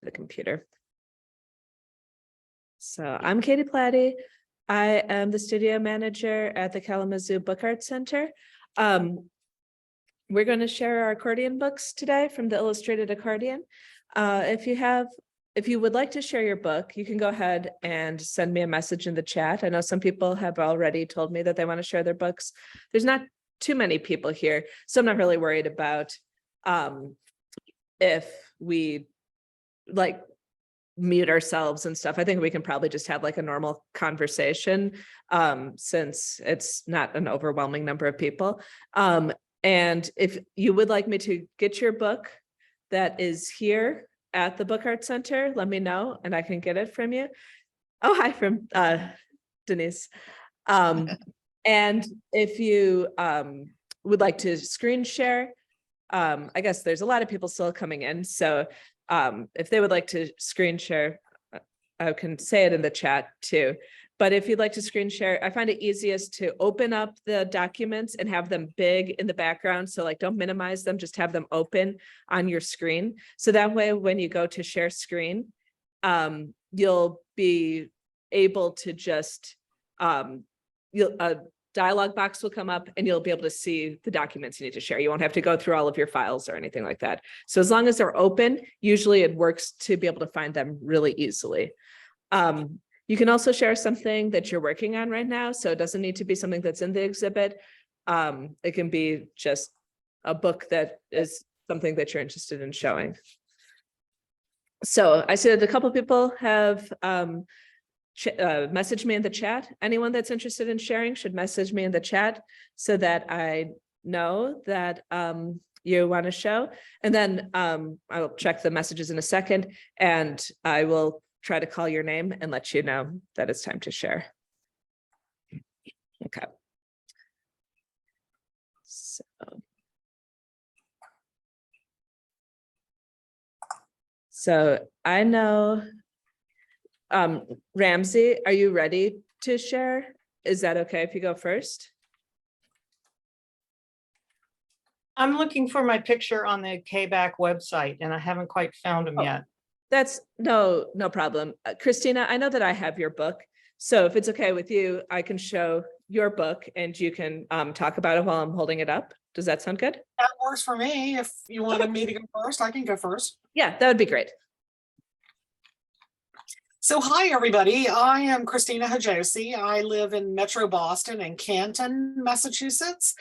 the computer. So I'm Katie Platty. I am the studio manager at the Kalamazoo Book Art Center. We're going to share our accordion books today from the Illustrated Accordion. If you would like to share your book, you can go ahead and send me a message in the chat. I know some people have already told me that they want to share their books. There's not too many people here, so I'm not really worried about if we like mute ourselves and stuff. I think we can probably just have like a normal conversation since it's not an overwhelming number of people. And if you would like me to get your book that is here at the Book Art Center, let me know and I can get it from you. Oh, hi from Denise. And if you would like to screen share, I guess there's a lot of people still coming in. So if they would like to screen share, I can say it in the chat too. But if you'd like to screen share, I find it easiest to open up the documents and have them big in the background. So like don't minimize them, just have them open on your screen. So that way, when you go to share screen, you'll be able to just, a dialog box will come up and you'll be able to see the documents you need to share. You won't have to go through all of your files or anything like that. So as long as they're open, usually it works to be able to find them really easily. You can also share something that you're working on right now. So it doesn't need to be something that's in the exhibit. It can be just a book that is something that you're interested in showing. So I see that a couple of people have messaged me in the chat. Anyone that's interested in sharing should message me in the chat so that I know that you want to show. And then I'll check the messages in a second and I will try to call your name and let you know that it's time to share. Okay. So I know, Ramsey, are you ready to share? Is that okay if you go first? I'm looking for my picture on the KBAC website and I haven't quite found them yet. That's no problem. Christina, I know that I have your book. So if it's okay with you, I can show your book and you can talk about it while I'm holding it up. Does that sound good? That works for me. If you wanted me to go first, I can go first. Yeah, that would be great. So hi, everybody. I am Christina Hajosi. I live in Metro Boston and Canton, Massachusetts.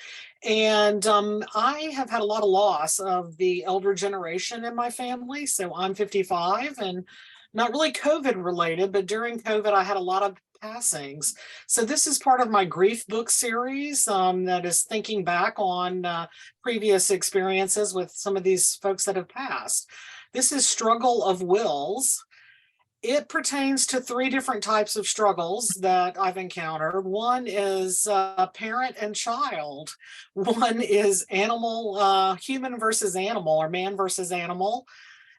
And I have had a lot of loss of the elder generation in my family. So I'm 55 and not really COVID related, but during COVID, I had a lot of passings. So this is part of my grief book series that is thinking back on previous experiences with some of these folks that have passed. This is Struggle of Wills. It pertains to 3 different types of struggles that I've encountered. One is parent and child. One is animal, human versus animal, or man versus animal.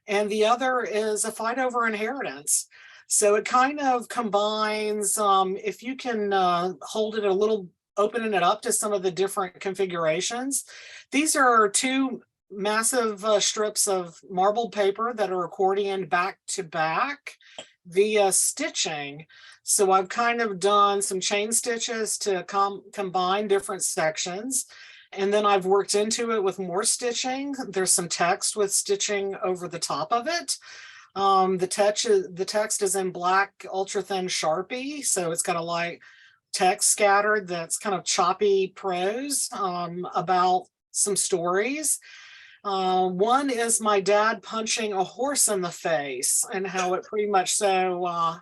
And the other is a fight over inheritance. So it kind of combines, if you can hold it a little, opening it up to some of the different configurations. These are 2 massive strips of marbled paper that are accordioned back to back via stitching. So I've kind of done some chain stitches to combine different sections. And then I've worked into it with more stitching. There's some text with stitching over the top of it. The text is in black ultra thin Sharpie. So it's got a light text scattered that's kind of choppy prose about some stories. One is my dad punching a horse in the face and how it pretty much so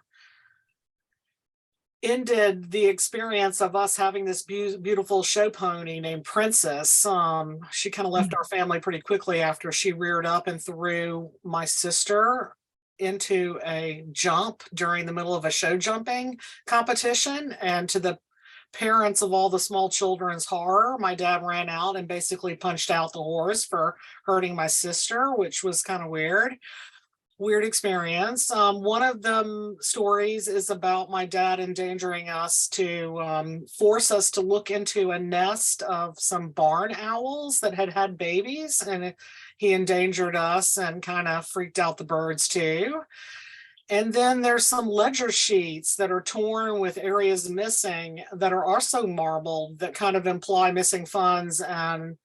ended the experience of us having this beautiful show pony named Princess. She kind of left our family pretty quickly after she reared up and threw my sister into a jump during the middle of a show jumping competition. And to the parents of all the small children's horror, my dad ran out and basically punched out the horse for hurting my sister, which was kind of weird. weird experience. One of them stories is about my dad endangering us to force us to look into a nest of some barn owls that had babies, and he endangered us and kind of freaked out the birds too. And then there's some ledger sheets that are torn with areas missing that are also marbled that kind of imply missing funds and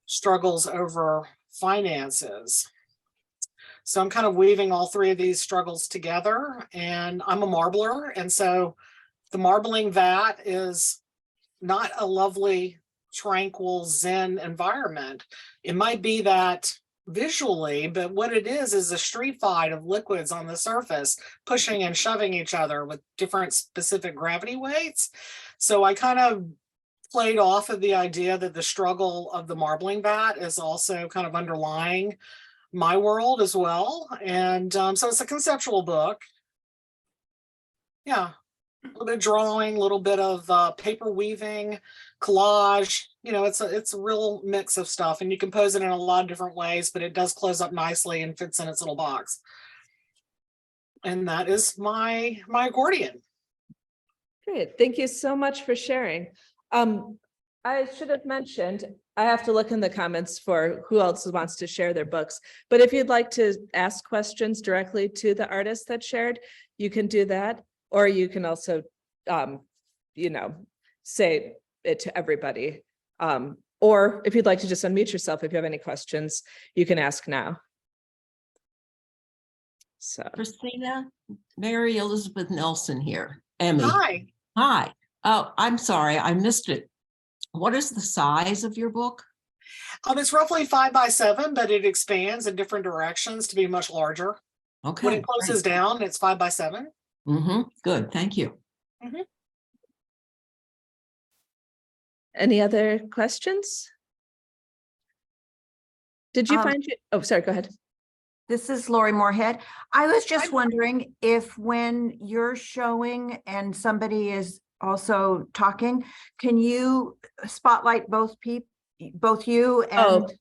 struggles over finances. So I'm kind of weaving all three of these struggles together, and I'm a marbler. And so the marbling vat is not a lovely, tranquil, zen environment. It might be that visually, but what it is a street fight of liquids on the surface, pushing and shoving each other with different specific gravity weights. So I kind of played off of the idea that the struggle of the marbling vat is also kind of underlying my world as well. And so it's a conceptual book. Yeah, a little bit of drawing, a little bit of paper weaving, collage. You know, it's a real mix of stuff, and you can pose it in a lot of different ways, but it does close up nicely and fits in its little box. And that is my accordion. Great. Thank you so much for sharing. I should have mentioned, I have to look in the comments for who else wants to share their books. But if you'd like to ask questions directly to the artist that shared, you can do that. Or you can also, you know, say it to everybody. Or if you'd like to just unmute yourself, if you have any questions, you can ask now. So, Christina, Mary Elizabeth Nelson here. Emmy. Hi. Hi. Oh, I'm sorry, I missed it. What is the size of your book? It's roughly 5 by 7, but it expands in different directions to be much larger. Okay. When it closes down, it's 5 by 7. Good, thank you. any other questions? Did you find it? Oh, sorry, go ahead. This is Lori Moorhead. I was just wondering if when you're showing and somebody is also talking, can you spotlight both people, both you and?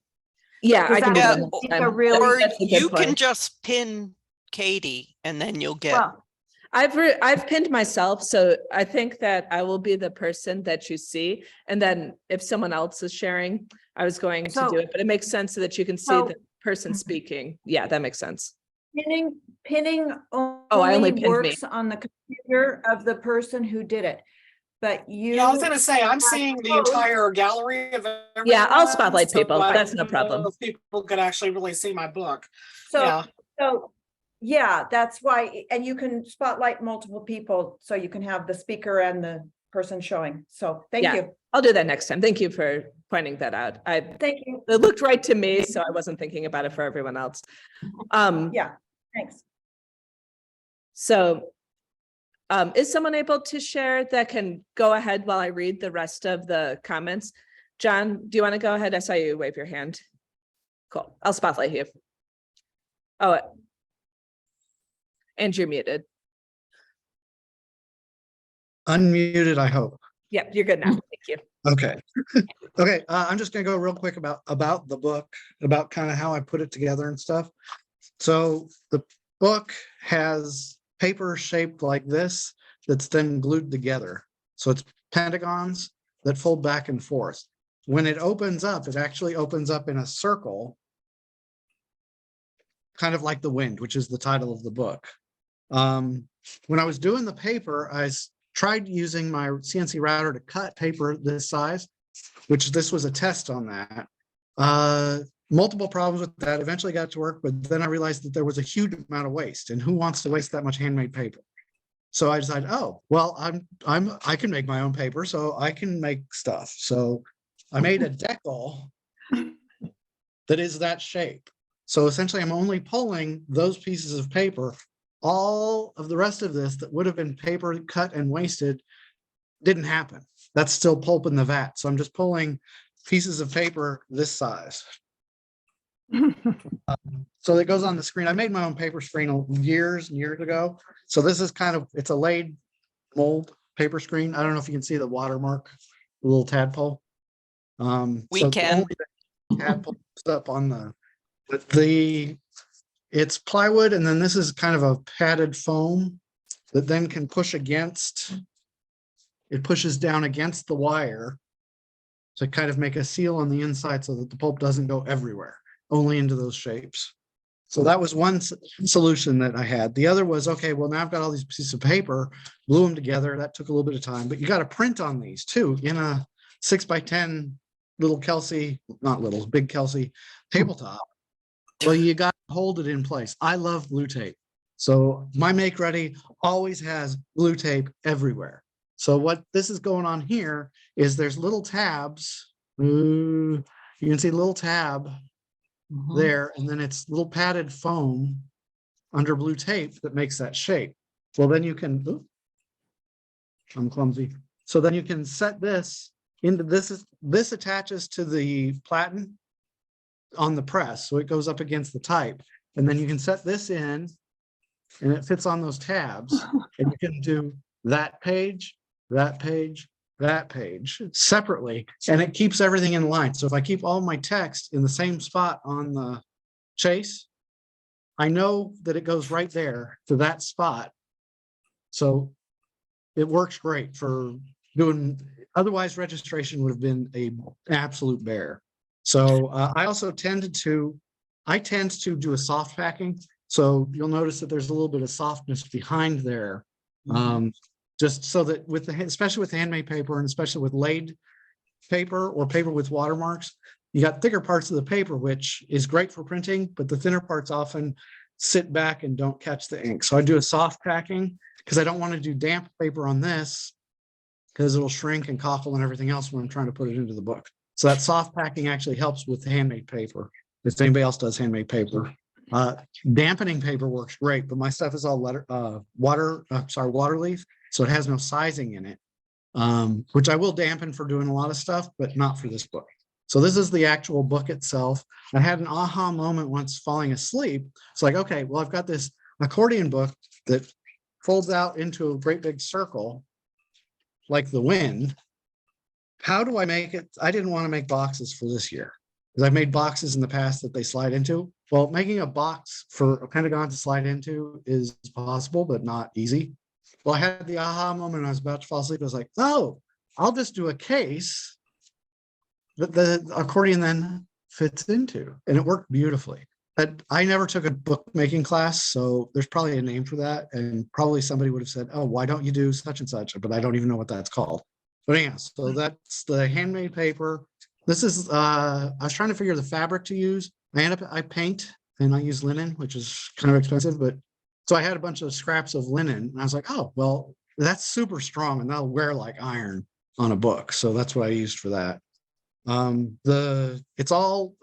Yeah, I can do that. Really, Or you can just pin Katie and then you'll get. well, I've pinned myself, so I think that I will be the person that you see. And then if someone else is sharing, I was going to do it, but it makes sense so that you can see the person speaking. Yeah, that makes sense. pinning I only only pinned me. works on the computer of the person who did it. But you. Yeah, I was gonna say, I'm seeing the entire gallery of everyone. Yeah, I'll spotlight people. I That's no don't know problem. if people could actually really see my book. So, Yeah. so, yeah, that's why, and you can spotlight multiple people, so you can have the speaker and the person showing. So, thank Yeah. you. I'll do that next time. Thank you for pointing that out. Thank you. It looked right to me, so I wasn't thinking about it for everyone else. Yeah, thanks. So is someone able to share that can go ahead while I read the rest of the comments? John, do you want to go ahead? I saw you wave your hand. Cool. I'll spotlight you. Oh, and you're muted. Unmuted, I hope. Yep, you're good now. Thank you. Okay. Okay, I'm just gonna go real quick about the book, about kind of how I put it together and stuff. So the book has paper shaped like this that's then glued together. So it's pentagons that fold back and forth. When it opens up, it actually opens up in a circle, kind of like The Wind, which is the title of the book. When I was doing the paper, I tried using my CNC router to cut paper this size, which this was a test on that. Multiple problems with that, eventually got to work, but then I realized that there was a huge amount of waste, and who wants to waste that much handmade paper? So I decided, oh, well, I can make my own paper, so I can make stuff. So I made a decal that is that shape. So essentially I'm only pulling those pieces of paper. All of the rest of this that would have been paper cut and wasted didn't happen. That's still pulp in the vat. So I'm just pulling pieces of paper this size. So it goes on the screen. I made my own paper screen years and years ago. So this is kind of, it's a laid mold paper screen. I don't know if you can see the watermark, the little tadpole. We can. Tadpole up on the It's plywood, and then this is kind of a padded foam that then can push against, it pushes down against the wire to kind of make a seal on the inside so that the pulp doesn't go everywhere, only into those shapes. So that was one solution that I had. The other was, okay, well, now I've got all these pieces of paper, glue them together. That took a little bit of time, but you got to print on these too in a 6x10 little Kelsey, not little, big Kelsey tabletop. Well, you got to hold it in place. I love glue tape. So my Make Ready always has glue tape everywhere. So what this is going on here is there's little tabs. You can see a little tab Mhm. there, and then it's little padded foam under blue tape that makes that shape. Well, then you can, I'm clumsy. So then you can set this into this attaches to the platen on the press. So it goes up against the type, and then you can set this in and it fits on those tabs, and you can do that page, that page, that page separately, and it keeps everything in line. So if I keep all my text in the same spot on the chase, I know that it goes right there to that spot. So it works great for doing, otherwise registration would have been an absolute bear. So I also tend to do a soft packing. So you'll notice that there's a little bit of softness behind there. Just so that with the, especially with handmade paper and especially with laid paper or paper with watermarks, you got thicker parts of the paper, which is great for printing, but the thinner parts often sit back and don't catch the ink. So I do a soft packing because I don't want to do damp paper on this because it'll shrink and cockle and everything else when I'm trying to put it into the book. So that soft packing actually helps with the handmade paper. If anybody else does handmade paper, dampening paper works great, but my stuff is all water leaf. So it has no sizing in it, which I will dampen for doing a lot of stuff, but not for this book. So this is the actual book itself. I had an aha moment once falling asleep. It's like, okay, well, I've got this accordion book that folds out into a great big circle like the wind. How do I make it? I didn't want to make boxes for this year because I've made boxes in the past that they slide into. Well, making a box for a pentagon to slide into is possible, but not easy. Well, I had the aha moment. I was about to fall asleep. I was like, oh, I'll just do a case that the accordion then fits into. And it worked beautifully. I never took a bookmaking class, so there's probably a name for that. And probably somebody would have said, oh, why don't you do such and such? But I don't even know what that's called. But yeah, so that's the handmade paper. This is, I was trying to figure the fabric to use. I paint and I use linen, which is kind of expensive, but so I had a bunch of scraps of linen and I was like, oh, well, that's super strong and that'll wear like iron on a book. So that's what I used for that. It's all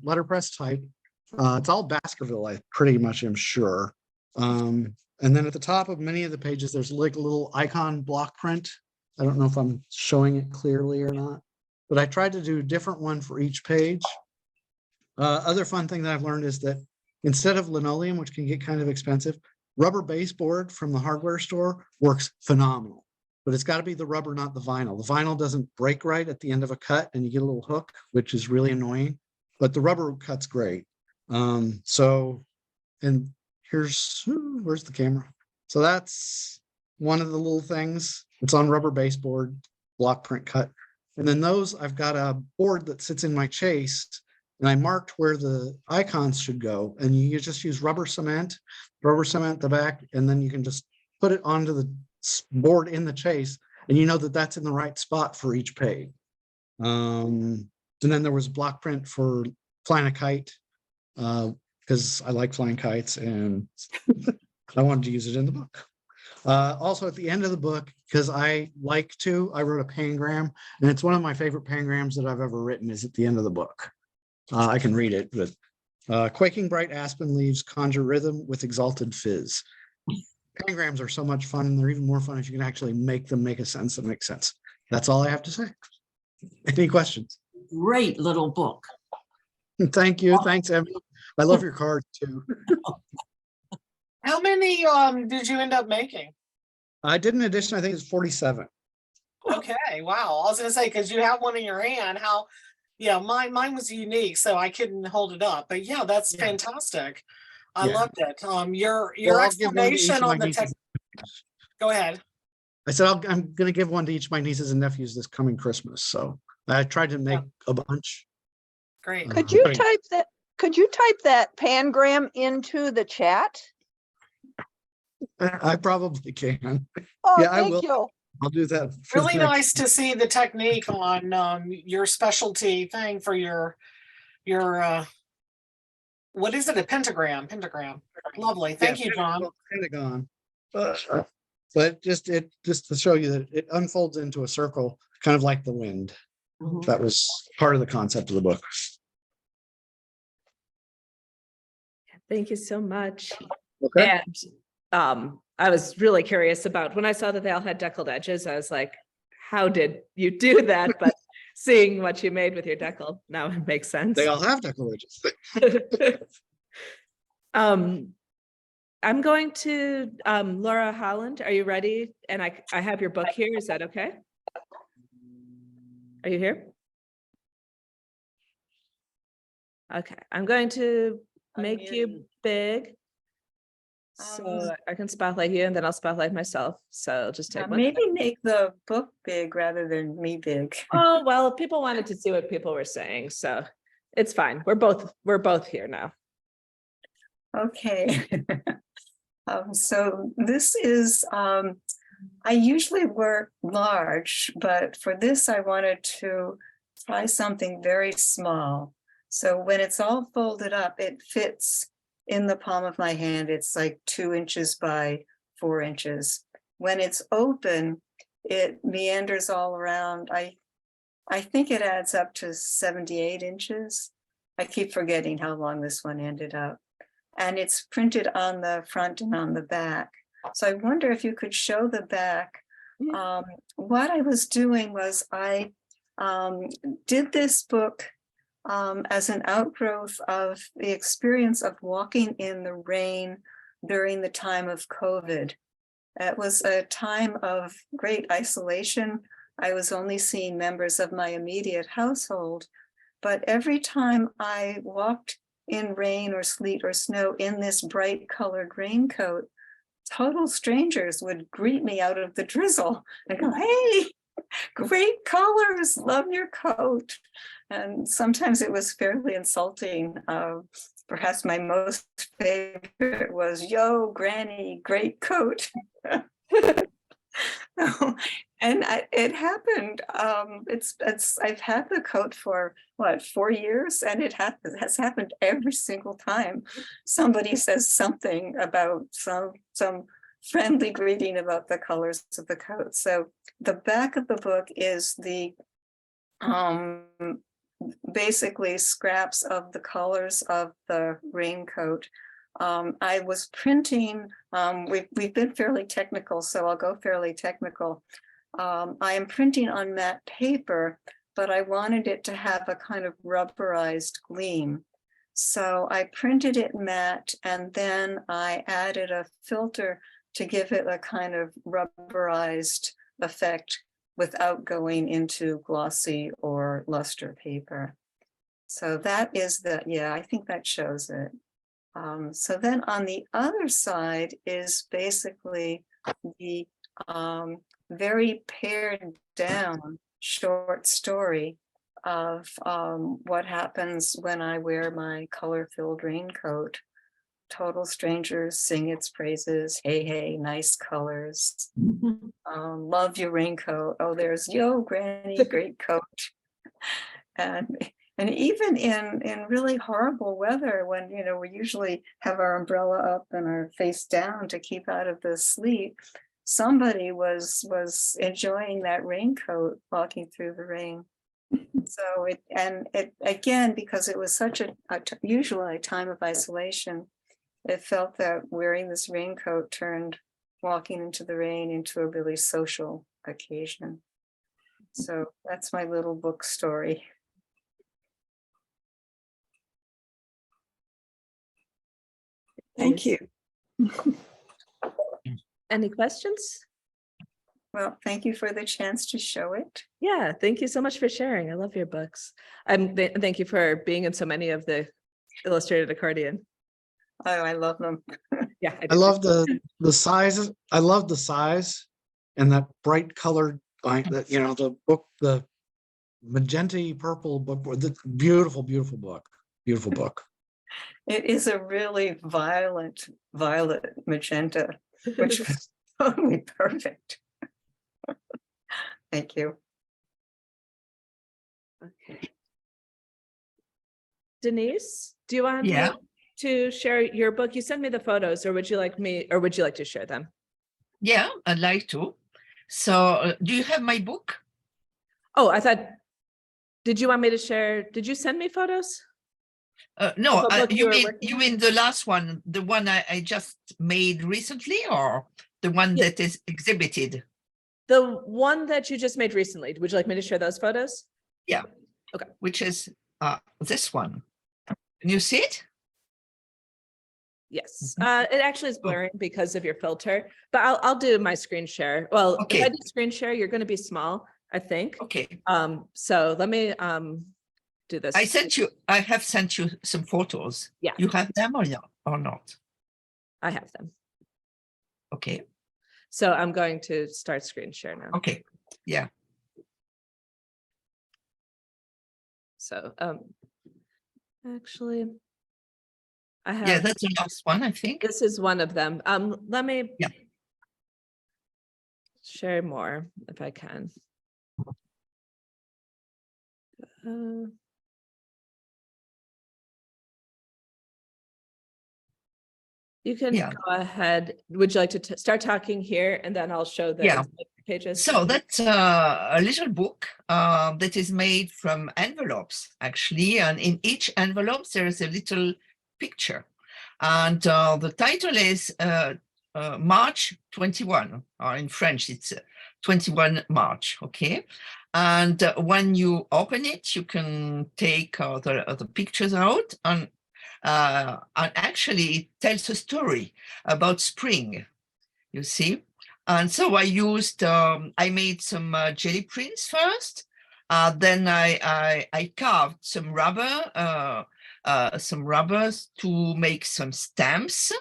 letterpress type. It's all Baskerville, I pretty much am sure. And then at the top of many of the pages, there's like a little icon block print. I don't know if I'm showing it clearly or not, but I tried to do a different one for each page. Other fun thing that I've learned is that instead of linoleum, which can get kind of expensive, rubber baseboard from the hardware store works phenomenal. But it's got to be the rubber, not the vinyl. The vinyl doesn't break right at the end of a cut and you get a little hook, which is really annoying, but the rubber cut's great. So, and where's the camera? So that's one of the little things. It's on rubber baseboard, block print cut. And then those, I've got a board that sits in my chase and I marked where the icons should go. And you just use rubber cement the back, and then you can just put it onto the board in the chase. And you know that that's in the right spot for each page. And then there was block print for flying a kite, because I like flying kites and I wanted to use it in the book. Also at the end of the book, because I wrote a pangram, and it's one of my favorite pangrams that I've ever written is at the end of the book. I can read it, but quaking bright aspen leaves conjure rhythm with exalted fizz. Pangrams are so much fun, and they're even more fun if you can actually make them make a sense that makes sense. That's all I have to say. Any questions? Great little book. Thank you. Thanks, Emily. I love your cards too. How many did you end up making? I did an edition, I think it's 47. Okay, wow. I was gonna say, because you have one in your hand, how, yeah, mine was unique, so I couldn't hold it up. But yeah, that's fantastic. I Yeah. loved it. Your Well, I'll give one to each explanation of my on the tech. nieces. Go ahead. I said, I'm gonna give one to each of my nieces and nephews this coming Christmas, so I tried to make a bunch. Great. Could you Great. type that pangram into the chat? I probably can. Oh, Yeah, I will. thank you. I'll do that. for the Really next- nice to see the technique on your specialty thing for your what is it? A pentagram. Lovely. Thank you, John. Pentagon. But just to show you that it unfolds into a circle, kind of like the wind. That was part of the concept of the book. Thank you so much. Okay. And I was really curious about when I saw that they all had deckled edges, I was like, how did you do that? But seeing what you made with your decal, now it makes sense. They all have decorations. I'm going to Laura Holland. Are you ready? And I have your book here. Is that okay? Are you here? Okay, I'm going to make you big. So I can spotlight you and then I'll spotlight myself. So just take one. Maybe make the book big rather than me big. Oh, well, people wanted to see what people were saying, so it's fine. We're both here now. Okay. So this is, I usually work large, but for this I wanted to try something very small. So when it's all folded up, it fits in the palm of my hand. It's like 2 inches by 4 inches. When it's open, it meanders all around. I think it adds up to 78 inches. I keep forgetting how long this one ended up. And it's printed on the front and on the back. So I wonder if you could show the back. What I was doing was I did this book as an outgrowth of the experience of walking in the rain during the time of COVID. It was a time of great isolation. I was only seeing members of my immediate household, but every time I walked in rain or sleet or snow in this bright colored raincoat, total strangers would greet me out of the drizzle and go, "Hey, great colors, love your coat." And sometimes it was fairly insulting. Perhaps my most favorite was, "Yo, Granny, great coat." And it happened. I've had the coat for 4 years, and it has happened every single time. Somebody says something about some friendly greeting about the colors of the coat. So the back of the book is the basically scraps of the colors of the raincoat. I was printing, we've been fairly technical, so I'll go fairly technical. I am printing on matte paper, but I wanted it to have a kind of rubberized gleam. So I printed it matte, and then I added a filter to give it a kind of rubberized effect without going into glossy or luster paper. So that is I think that shows it. So then on the other side is basically the very pared down short story of what happens when I wear my color-filled raincoat. Total strangers sing its praises. Hey, hey, nice colors. Love your raincoat. Oh, there's yo, Granny, great coat. And even in really horrible weather, when we usually have our umbrella up and our face down to keep out of the sleet, somebody was enjoying that raincoat walking through the rain. So it again, because it was such usually a time of isolation, it felt that wearing this raincoat turned walking into the rain into a really social occasion. So that's my little book story. Thank you. Any questions? Well, thank you for the chance to show it. Yeah, thank you so much for sharing. I love your books. Thank you for being in so many of the Illustrated Accordion. Oh, I love them. Yeah. I do love too. the size. I love the size and that bright colored, like that, you know, the book, the magenta purple book, the beautiful, beautiful book, beautiful book. It is a really violet magenta, which was totally perfect. Thank you. Okay. Denise, do you want me Yeah. to share your book? You sent me the photos, or would you like to share them? Yeah, I'd like to. So do you have my book? Oh, I thought, did you want me to share? Did you send me photos? No, Of a book you were you working mean the last one, the one I just made recently, or the one Yeah. that is exhibited? The one that you just made recently. Would you like me to share those photos? Yeah. Okay. Which is this one. Can you see it? Yes. Mhm. It actually is Oh. blurring because of your filter, but I'll do my screen share. Well, if I Okay. do screen share, you're going to be small, I think. Okay. So let me do this. I have sent you some photos. Yeah. You have them or not? I have them. Okay. So I'm going to start screen share now. Okay. Yeah. So actually I have Yeah, that's the last one, I think. this is one of them. Let me Yeah. share more if I can. You can Yeah. go ahead. Would you like to start talking here, and then I'll show the Yeah. pages? So that's a little book that is made from envelopes, actually. And in each envelope, there is a little picture. And the title is March 21, or in French, it's 21 March, okay? And when you open it, you can take the pictures out, and actually it tells a story about spring, you see? And so I made some jelly prints first. Then I carved some rubbers to make some stamps,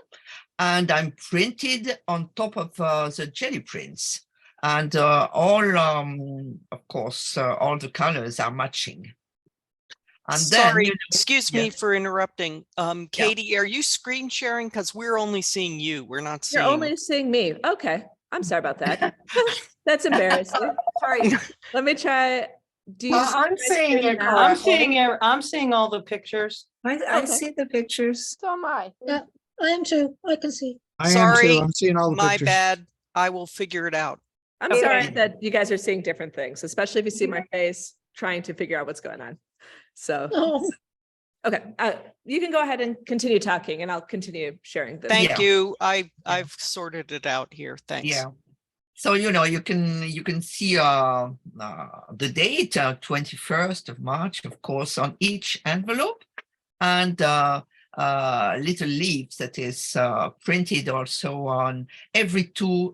and I'm printed on top of the jelly prints. And of course, all the colors are matching. And Sorry, then, excuse me for interrupting. Yeah. Katie, are you screen sharing? Because we're only seeing you. We're not You're seeing. only seeing me. Okay. I'm sorry about that. That's embarrassing. Sorry. Let me try. Do you see I'm my seeing screen it now? correctly. I'm seeing all the pictures. I Okay. see the pictures. So am I. Yeah, I am too. I can see. I am Sorry, too. I'm seeing all the My pictures. bad. I will figure it out. I'm Okay. sorry that you guys are seeing different things, especially if you see my face trying to figure out what's going on. So, Oh, okay, you can go ahead and continue talking, and I'll continue sharing this. Thank Yeah. you. I've sorted it out here. Thanks. Yeah. So, you know, you can see the date, 21st of March, of course, on each envelope, and little leaves that is printed also on every two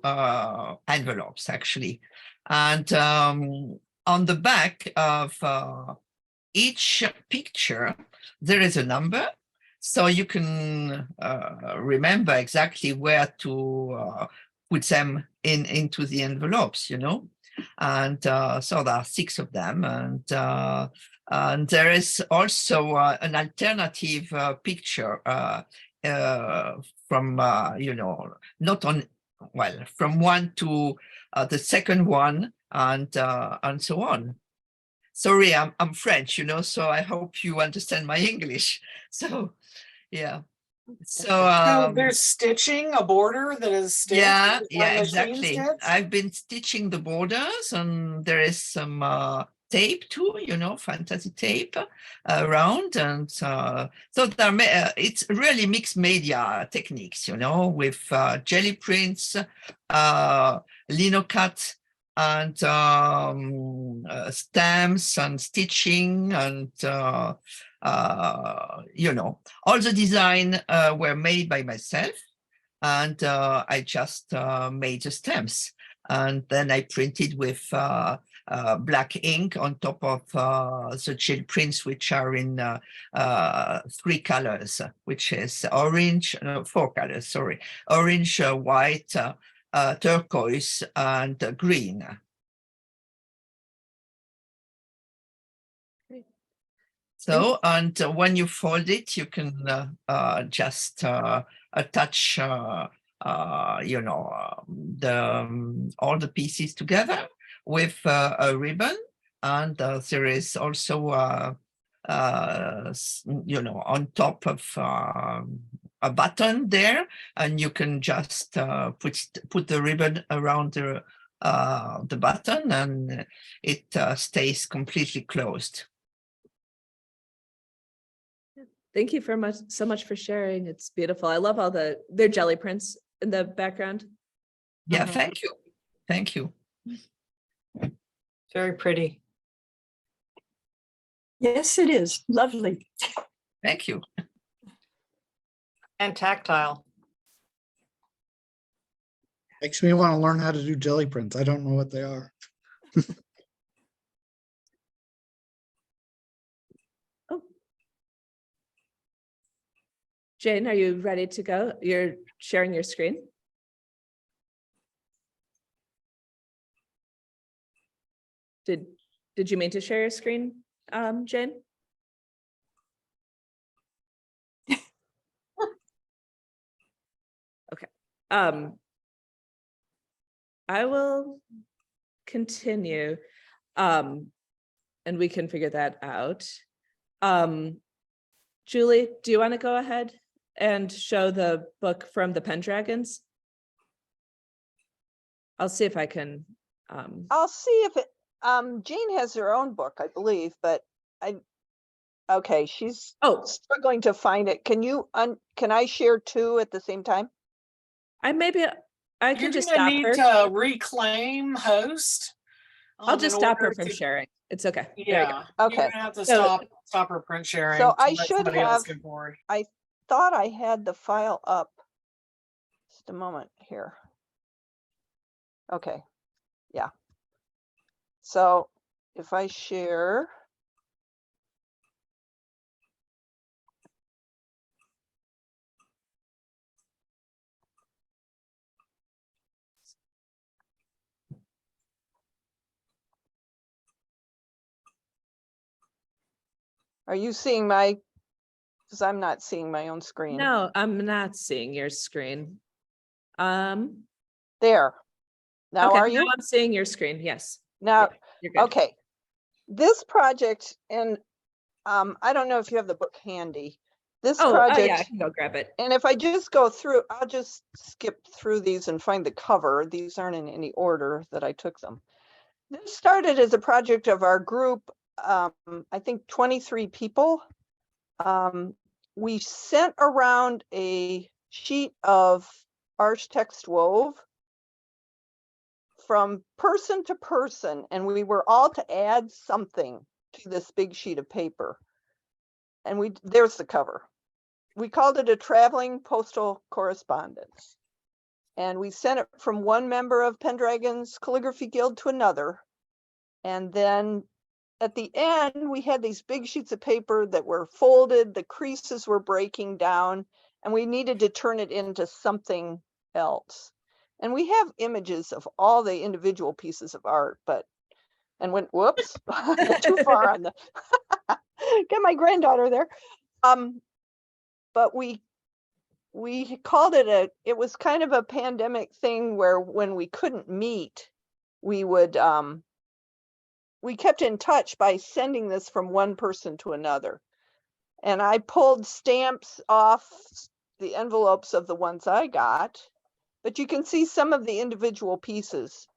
envelopes, actually. And on the back of each picture, there is a number, so you can remember exactly where to put them into the envelopes, you know. And so there are 6 of them, and there is also an alternative picture from you know, not on, well, from one to the second one, and so on. Sorry, I'm French, you know, so I hope you understand my English. So, yeah. So, So there's stitching, a border that is stitched. yeah, is yeah, that machine exactly. stitched? I've been stitching the borders, and there is some tape too, you know, fantasy tape around, and so there it's really mixed media techniques, you know, with jelly prints, lino cut, and stamps and stitching, and you know, all the design were made by myself, and I just made the stamps. and then I printed with black ink on top of the gel prints, which are in 3 colors, which is orange, no, 4 colors, sorry, orange, white, turquoise, and green. So, and when you fold it, you can just attach, you know, all the pieces together with a ribbon. And there is also, you know, on top of a button there, and you can just put the ribbon around the button, and it stays completely closed. Thank you so much for sharing. It's beautiful. I love all their jelly prints in the background. Yeah, thank you. Thank you. Very pretty. Yes, it is. Lovely. Thank you. And tactile. Makes me want to learn how to do jelly prints. I don't know what they are. Jane, are you ready to go? You're sharing your screen? Did you mean to share your screen, Jane? Okay. I will continue, and we can figure that out. Julie, do you want to go ahead and show the book from the Pendragons? I'll see if I can. I'll see if it, Jean has her own book, I believe, but okay, she's struggling to find it. Can you, can I share 2 at the same time? I can You're just gonna stop need her. to reclaim host. I'll just in stop her order from to- sharing. It's okay. There you go. Yeah. Okay. You're gonna have to So- stop her print sharing. So to I let should somebody else have- get bored. I thought I had the file up. Just a moment here. Okay, yeah. So if I share. Are you seeing my, because I'm not seeing my own screen. No, I'm not seeing your screen. There. Now Okay, are you? now I'm seeing your screen. Yes. Now, You're good. okay. This project, and I don't know if you have the book handy. This Oh, project, yeah, I can go grab it. and if I just go through, I'll just skip through these and find the cover. These aren't in any order that I took them. This started as a project of our group, I think 23 people. We sent around a sheet of Arch Text Wove from person to person, and we were all to add something to this big sheet of paper. And there's the cover. We called it a traveling postal correspondence. And we sent it from one member of Pendragon's Calligraphy Guild to another. And then at the end, we had these big sheets of paper that were folded, the creases were breaking down, and we needed to turn it into something else. And we have images of all the individual pieces of art, whoops, too far on the, get my granddaughter there. But we called it it was kind of a pandemic thing where when we couldn't meet, we would, we kept in touch by sending this from one person to another. And I pulled stamps off the envelopes of the ones I got, but you can see some of the individual pieces.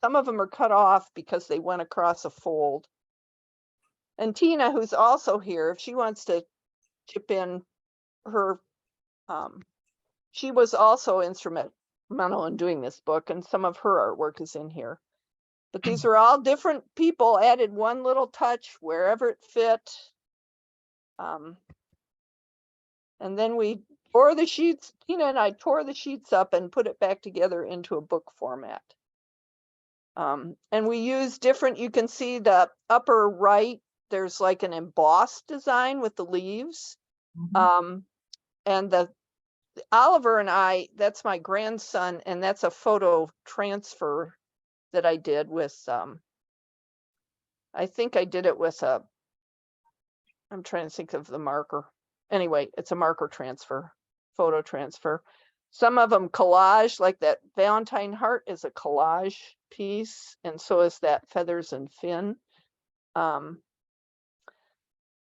Some of them are cut off because they went across a fold. And Tina, who's also here, if she wants to chip in her, she was also instrumental in doing this book, and some of her artwork is in here. But these are all different people, added one little touch wherever it fit. And then we tore the sheets, Tina and I tore the sheets up and put it back together into a book format. And we use different, you can see the upper right, there's like an embossed design with the leaves. And the Oliver and I, that's my grandson, and that's a photo transfer that I did with, I think I did it with I'm trying to think of the marker. Anyway, it's a marker transfer, photo transfer. Some of them collage, like that Valentine heart is a collage piece, and so is that feathers and fin.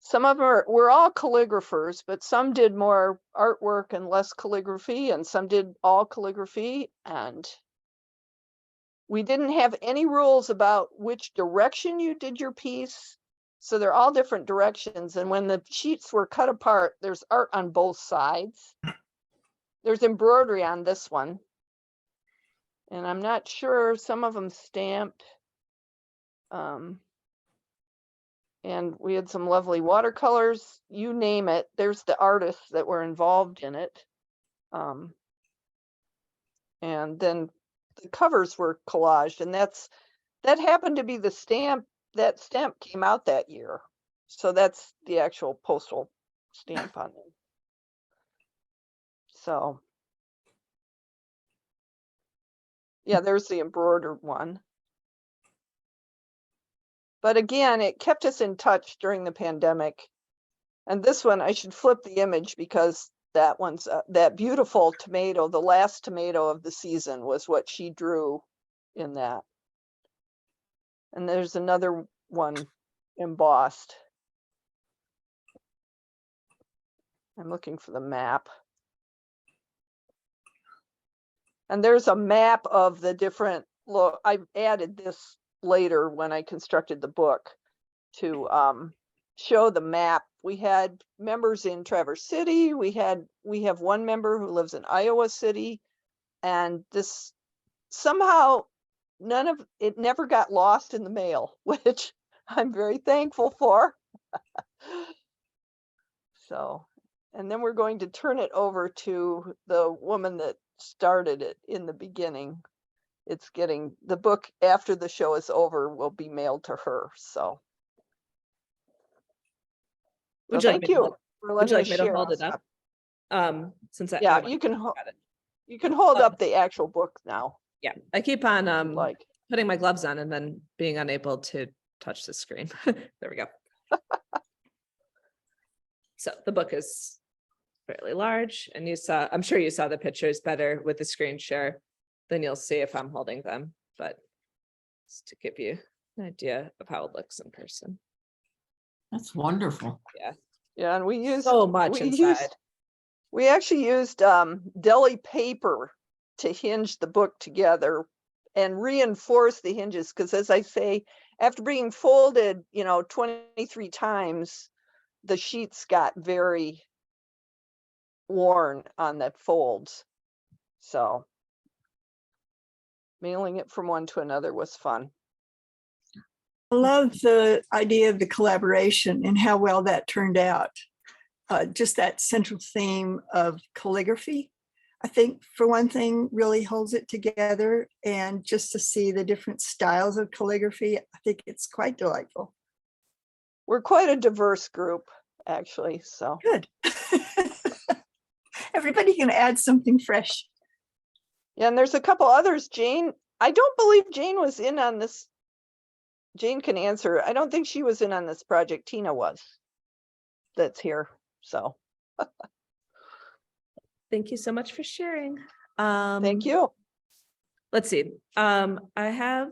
Some of them we're all calligraphers, but some did more artwork and less calligraphy, and some did all calligraphy. And we didn't have any rules about which direction you did your piece. So they're all different directions. And when the sheets were cut apart, there's art on both sides. There's embroidery on this one. And I'm not sure, some of them stamped. And we had some lovely watercolors, you name it. There's the artists that were involved in it. And then the covers were collaged, and that happened to be the stamp. That stamp came out that year. So that's the actual postal stamp on it. So yeah, there's the embroidered one. But again, it kept us in touch during the pandemic. And this one, I should flip the image because that one's that beautiful tomato, the last tomato of the season was what she drew in that. And there's another one embossed. I'm looking for the map. And there's a map of the different, look, I added this later when I constructed the book to show the map. We had members in Traverse City. We have one member who lives in Iowa City, and this somehow none of it never got lost in the mail, which I'm very thankful for. So, and then we're going to turn it over to the woman that started it in the beginning. It's getting, the book after the show is over will be mailed to her. So Would you like thank me to you hold- for Would you letting like me me to share hold all it up? stuff. Since I Yeah, want you to can talk about it. you can hold up the actual book now. Yeah, I keep on Like, putting my gloves on and then being unable to touch the screen. There we go. So the book is fairly large, and I'm sure you saw the pictures better with the screen share than you'll see if I'm holding them, but just to give you an idea of how it looks in person. That's wonderful. yeah, and we used So much inside. we actually used deli paper to hinge the book together and reinforce the hinges, because as I say, after being folded, 23 times, the sheets got very worn on that folds. So mailing it from one to another was fun. I love the idea of the collaboration and how well that turned out. Just that central theme of calligraphy, I think, for one thing, really holds it together. And just to see the different styles of calligraphy, I think it's quite delightful. We're quite a diverse group, actually. So Good. Everybody can add something fresh. yeah, and there's a couple others. Jane, I don't believe Jane was in on this. Jane can answer. I don't think she was in on this project. Tina was. That's here. So Thank you so much for sharing. thank you. Let's see. I have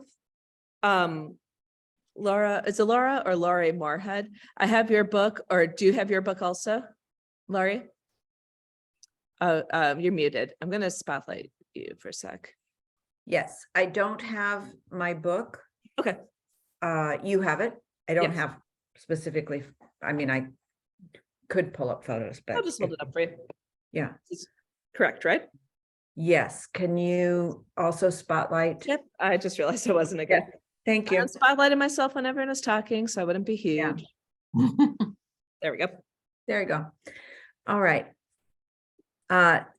Laura, is it Laura or Laurie Moorhead? I have your book, or do you have your book also, Laurie? You're muted. I'm gonna spotlight you for a sec. Yes, I don't have my book. Okay. You have it. I don't Yes. have specifically, I mean, I could pull up photos, but I'll just hold it up for you. yeah. Correct, right? Yes. Can you also spotlight? Yep. I just realized I wasn't again. Yeah. Thank I you. spotlighted myself when everyone was talking, so I wouldn't be Yeah. huge. There we go. There you go. All right.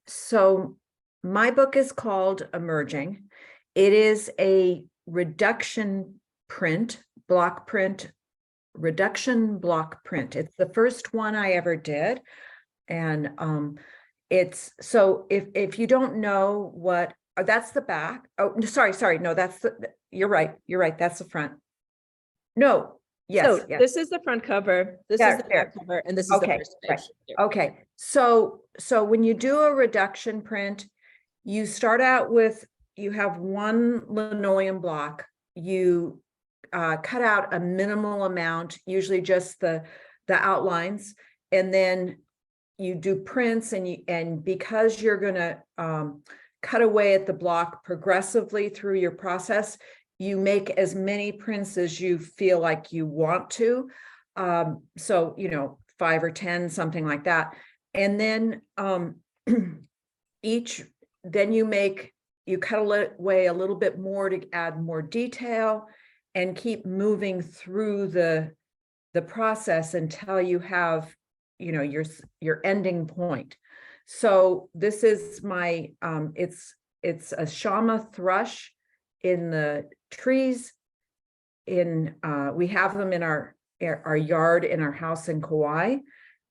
So my book is called Emerging. It is a reduction print, block print, reduction block print. It's the first one I ever did. And it's, so if you don't know what, that's the back. Oh, sorry, no, that's you're right, that's the front. No, yes, So yes. this is the front cover, this There, is the there. back cover, and this is the Okay, first right. page. Here. Okay, so when you do a reduction print, you start out with, you have one linoleum block, you cut out a minimal amount, usually just the outlines, and then you do prints, and because you're gonna cut away at the block progressively through your process, you make as many prints as you feel like you want to. So, 5 or 10, something like that. And then then you cut away a little bit more to add more detail and keep moving through the process until you have, your ending point. So this is my, it's a Shama thrush in the trees. We have them in our yard in our house in Kauai.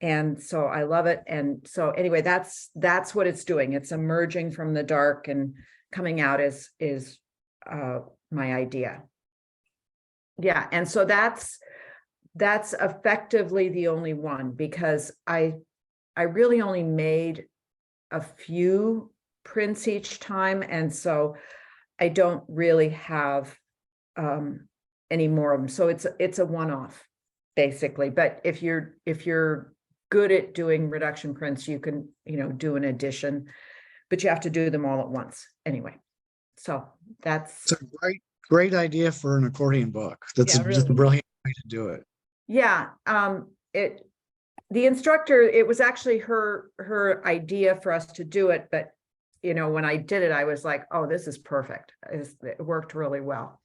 And so I love it. And so anyway, that's what it's doing. It's emerging from the dark and coming out is my idea. Yeah. And so that's effectively the only one, because I really only made a few prints each time. And so I don't really have any more of them. So it's a one-off basically. But if you're good at doing reduction prints, you can, do an edition, but you have to do them all at once anyway. So that's It's a great idea for an accordion book. That's Yeah, just a really. brilliant way to do it. yeah. The instructor, it was actually her idea for us to do it, but when I did it, I was like, oh, this is perfect. It worked really well.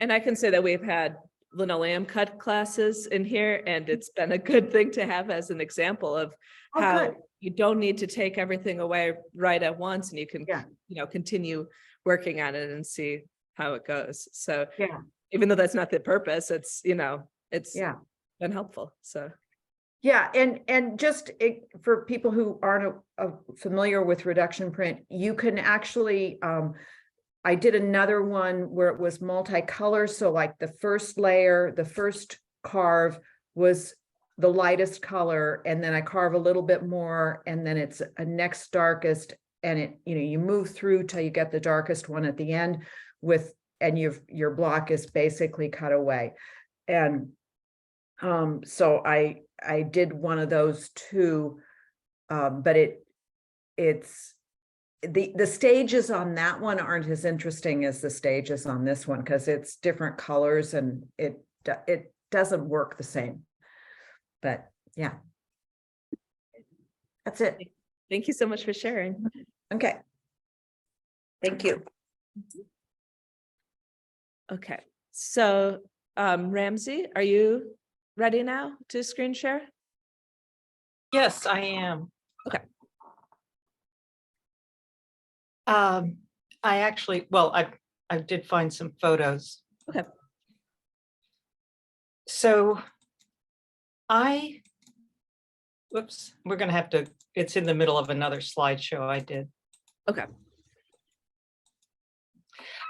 And I can say that we've had linoleum cut classes in here, and it's been a good thing to have as an example of Oh, how good. you don't need to take everything away right at once, and you can, Yeah. continue working on it and see how it goes. So Yeah. even though that's not the purpose, it's, it's Yeah. been helpful. So Yeah, and just for people who aren't familiar with reduction print, you can actually, I did another one where it was multicolor. So like the first layer, the first carve was the lightest color, and then I carve a little bit more, and then it's a next darkest, and it, you move through till you get the darkest one at the end and your block is basically cut away. And so I did one of those too, but it's the stages on that one aren't as interesting as the stages on this one, because it's different colors and it doesn't work the same. But yeah, that's it. thank you so much for sharing. Okay. Thank you. Okay, so Ramsey, are you ready now to screen share? Yes, I am. Okay. I actually, well, I did find some photos. Okay. So whoops, we're gonna have to, it's in the middle of another slideshow I did. Okay.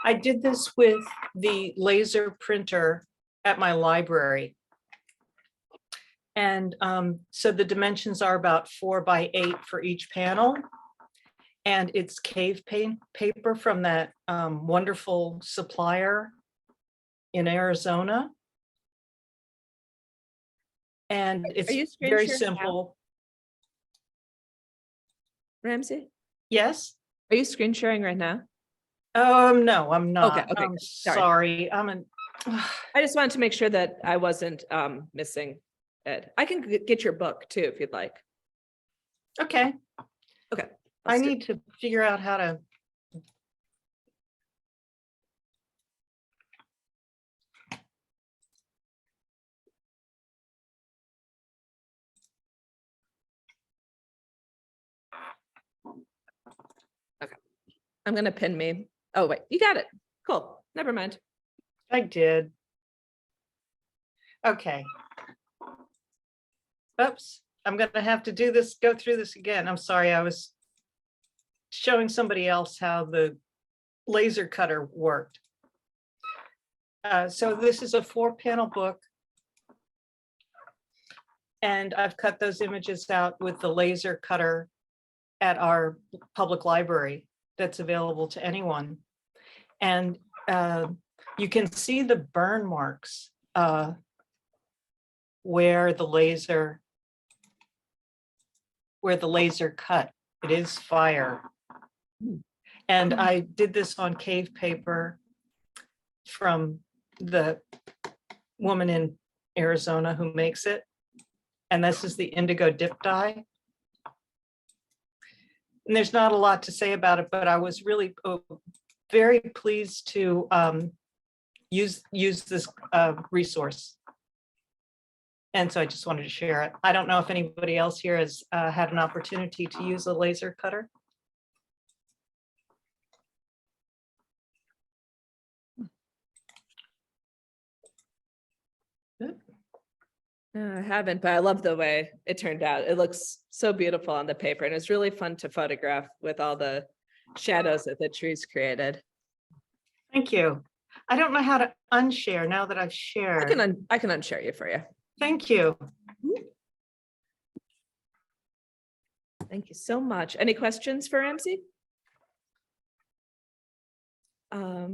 I did this with the laser printer at my library. And so the dimensions are about 4 by 8 for each panel. And it's cave paint paper from that wonderful supplier in Arizona. And Are you it's screen very sharing now? simple. Ramsey, Yes? are you screen sharing right now? No, I'm not. Okay, I'm good. Sorry. sorry. I just wanted to make sure that I wasn't missing it. I can get your book too, if you'd like. Okay. Okay. I let's do it. need to figure out how to. I'm gonna pin me. Oh, wait, you got it. Cool. Never mind. I did. Okay. Oops, I'm gonna have to do this, go through this again. I'm sorry, I was showing somebody else how the laser cutter worked. So this is a 4-panel book. And I've cut those images out with the laser cutter at our public library that's available to anyone. And you can see the burn marks where the laser cut. It is fire. And I did this on cave paper from the woman in Arizona who makes it. And this is the indigo dip dye. And there's not a lot to say about it, but I was really very pleased to use this resource. And so I just wanted to share it. I don't know if anybody else here has had an opportunity to use a laser cutter. I haven't, but I love the way it turned out. It looks so beautiful on the paper, and it's really fun to photograph with all the shadows that the trees created. Thank you. I don't know how to unshare now that I've shared. I can unshare you for you. Thank you. Thank you so much. Any questions for Ramsey? I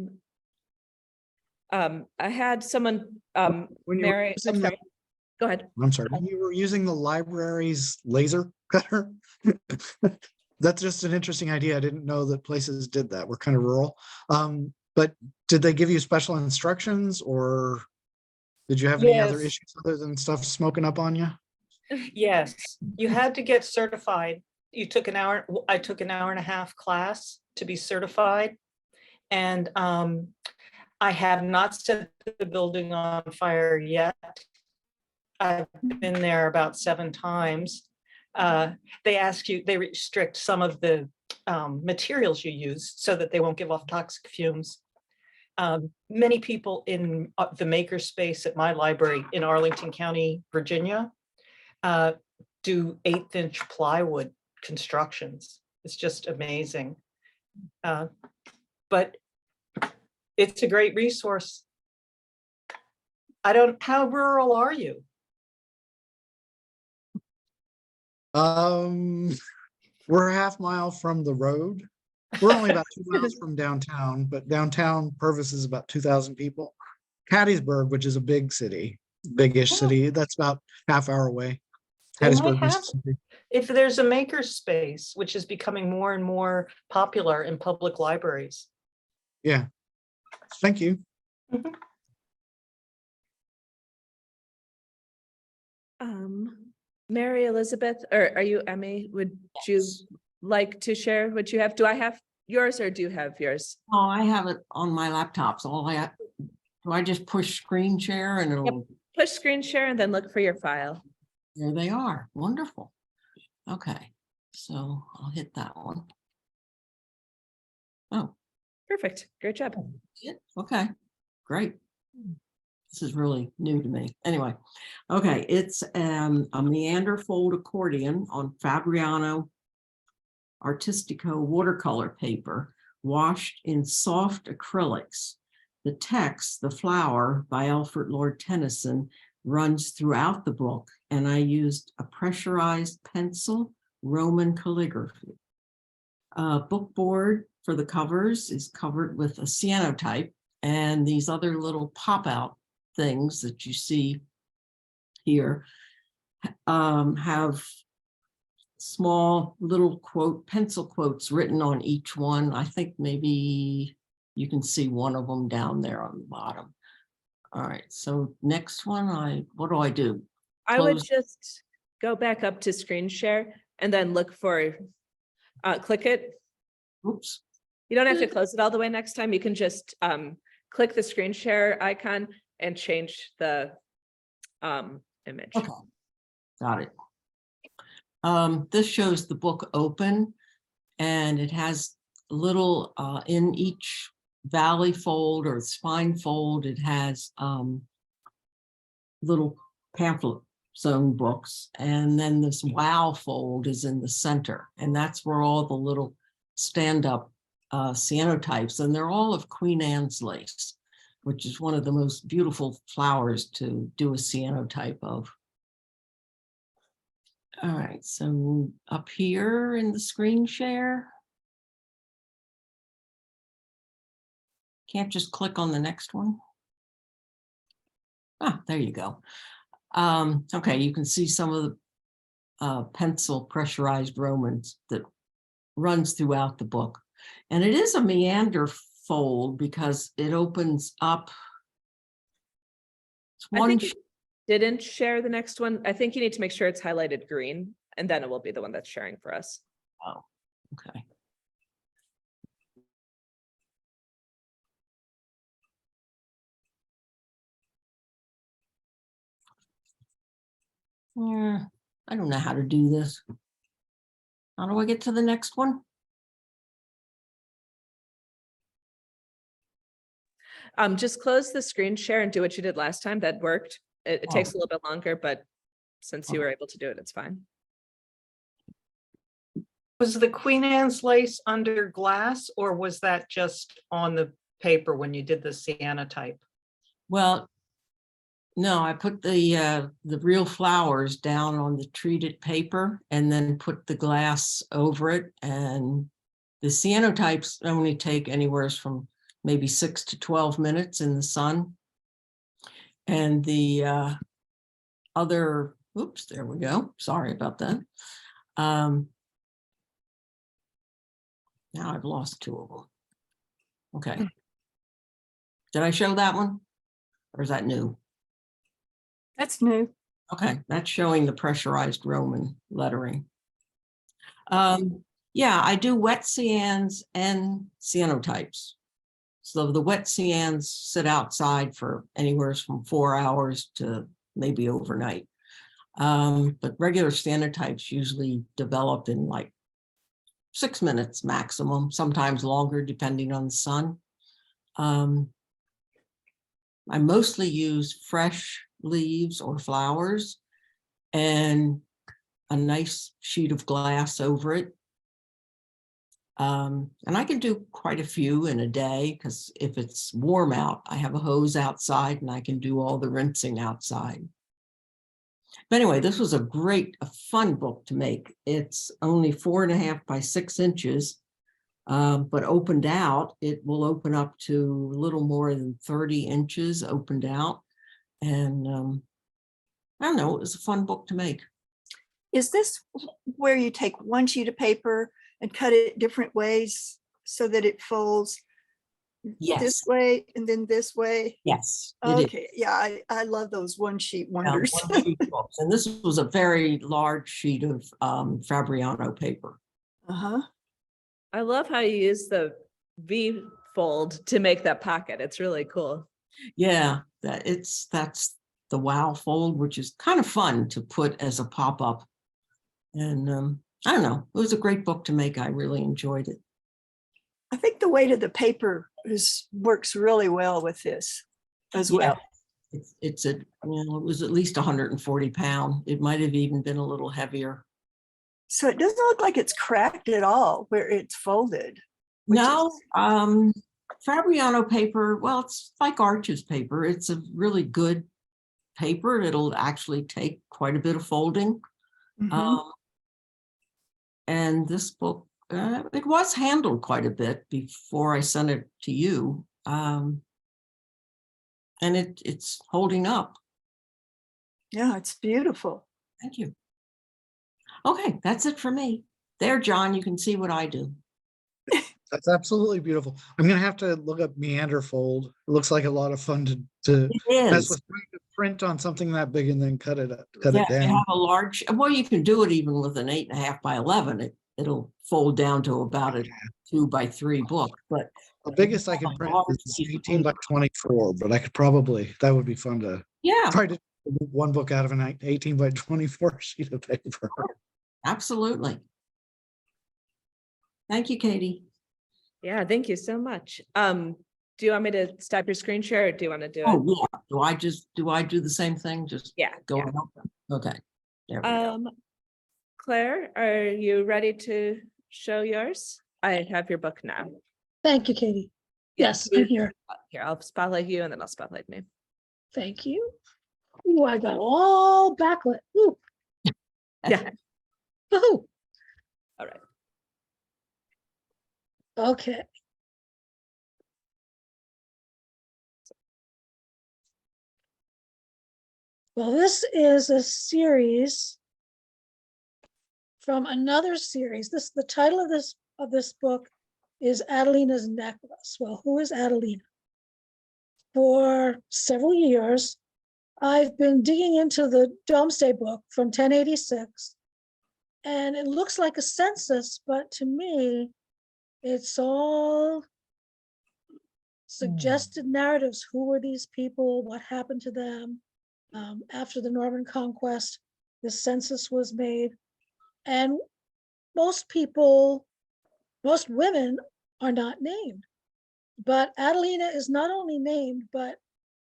had someone, When you were Mary, using the- go ahead. I'm sorry, when you were using the library's laser cutter. That's just an interesting idea. I didn't know that places did that. We're kind of rural. But did they give you special instructions, or did you have any other Yes. issues other than stuff smoking up on you? Yes, you had to get certified. You took an hour, I took an hour and a half class to be certified. And I have not set the building on fire yet. I've been there about 7 times. They ask you, they restrict some of the materials you use so that they won't give off toxic fumes. Many people in the makerspace at my library in Arlington County, Virginia, do 1/8-inch plywood constructions. It's just amazing. But it's a great resource. How rural are you? We're a half mile from the road. We're only about 2 miles from downtown, but downtown Purvis is about 2,000 people. Hattiesburg, which is a big city, big-ish city, that's about half-hour away. They might Hattiesburg, have- Mississippi. If there's a maker space, which is becoming more and more popular in public libraries. Yeah. Thank you. Mary Elizabeth, or are you Emmy? Would you like to share what you have? Do I have yours or do you have yours? Oh, I have it on my laptop, so do I just push screen share and it'll, Push screen share and then look for your file. there they are, wonderful. Okay, so I'll hit that one. Oh, Perfect. Great job. okay, great. This is really new to me. Anyway, okay, it's a meanderfold accordion on Fabriano Artistico watercolor paper, washed in soft acrylics. The text, The Flower by Alfred Lord Tennyson, runs throughout the book, and I used a pressurized pencil, Roman calligraphy. Book board for the covers is covered with a cyanotype, and these other little pop-out things that you see here have small little pencil quotes written on each one. I think maybe you can see one of them down there on the bottom. All right, so next one, what do I do? I would Close. just go back up to screen share and then look for, click it. Oops. You don't have to close it all the way next time. You can just click the screen share icon and change the image. Okay, got it. This shows the book open, and it has little in each valley fold or spine fold. It has little pamphlet zone books. And then this wow fold is in the center. And that's where all the little stand-up cyanotypes, and they're all of Queen Anne's lace, which is one of the most beautiful flowers to do a cyanotype of. All right, so up here in the screen share. Can't just click on the next one. Ah, there you go. Okay, you can see some of the pencil pressurized Romans that runs throughout the book. And it is a meander fold because it opens up. It's I one think it didn't share the next one. I think you need to make sure it's highlighted green, and then it will be the one that's sharing for us. Oh, okay. Yeah, I don't know how to do this. How do I get to the next one? Just close the screen share and do what you did last time. That worked. It takes a little bit longer, but since you were able to do it, it's fine. Was the Queen Anne's lace under glass, or was that just on the paper when you did the cyanotype? Well, no, I put the real flowers down on the treated paper and then put the glass over it. And the cyanotypes only take anywhere from maybe 6 to 12 minutes in the sun. And the other, oops, there we go. Sorry about that. Now I've lost 2 of them. Okay. Did I show that one? Or is that new? That's new. Okay, that's showing the pressurized Roman lettering. Yeah, I do wet cyans and cyanotypes. So the wet cyans sit outside for anywhere from 4 hours to maybe overnight. But regular cyanotypes usually develop in like 6 minutes maximum, sometimes longer depending on the sun. I mostly use fresh leaves or flowers and a nice sheet of glass over it. And I can do quite a few in a day because if it's warm out, I have a hose outside and I can do all the rinsing outside. But anyway, this was a fun book to make. It's only 4.5 by 6 inches, but opened out, it will open up to a little more than 30 inches opened out. And I don't know, it was a fun book to make. Is this where you take one sheet of paper and cut it different ways so that it folds Yes. this way and then this way? Yes. It is. Okay, yeah, I love those one sheet wonders. One sheet books. And this was a very large sheet of Fabriano paper. Uh-huh. I love how you use the V fold to make that pocket. It's really cool. Yeah, that's the wow fold, which is kind of fun to put as a pop-up. And I don't know, it was a great book to make. I really enjoyed it. I think the weight of the paper works really well with this as well. It's it was at least 140 pounds. It might have even been a little heavier. So it doesn't look like it's cracked at all where it's folded. No, Fabriano paper, well, it's like Arches paper. It's a really good paper. It'll actually take quite a bit of folding. Mhm. And this book, it was handled quite a bit before I sent it to you. And it's holding up. Yeah, it's beautiful. Thank you. Okay, that's it for me. There, John, you can see what I do. That's absolutely beautiful. I'm gonna have to look up meander fold. It looks like a lot of fun to It mess is. with, trying to print on something that big and then cut it Yeah, it if you down. have a large, well, you can do it even with an 8.5 by 11. It'll fold down to about a 2 by 3 book. But The biggest I can print is 18 by 24, but I could probably, that would be fun to yeah, try to do one book out of an 18 by 24 sheet of paper. absolutely. Thank you, Katie. Yeah, thank you so much. Do you want me to stop your screen share or do you want to do it? Oh, yeah. Do I do the same thing? Just Yeah. go yeah. out? Okay. There we go. Claire, are you ready to show yours? I have your book now. Thank you, Katie. Yes, I'm here. Here, I'll spotlight you and then I'll spotlight me. Thank you. Ooh, I got all backlit. Ooh. Yeah. Woohoo. All right. Okay. Well, this is a series from another series. The title of this book is Adelina's Necklace. Well, who is Adelina? For several years, I've been digging into the Domesday book from 1086, and it looks like a census, but to me, it's all suggested narratives. Who were these people? What happened to them? After the Norman conquest, the census was made, and most people, most women are not named. But Adelina is not only named, but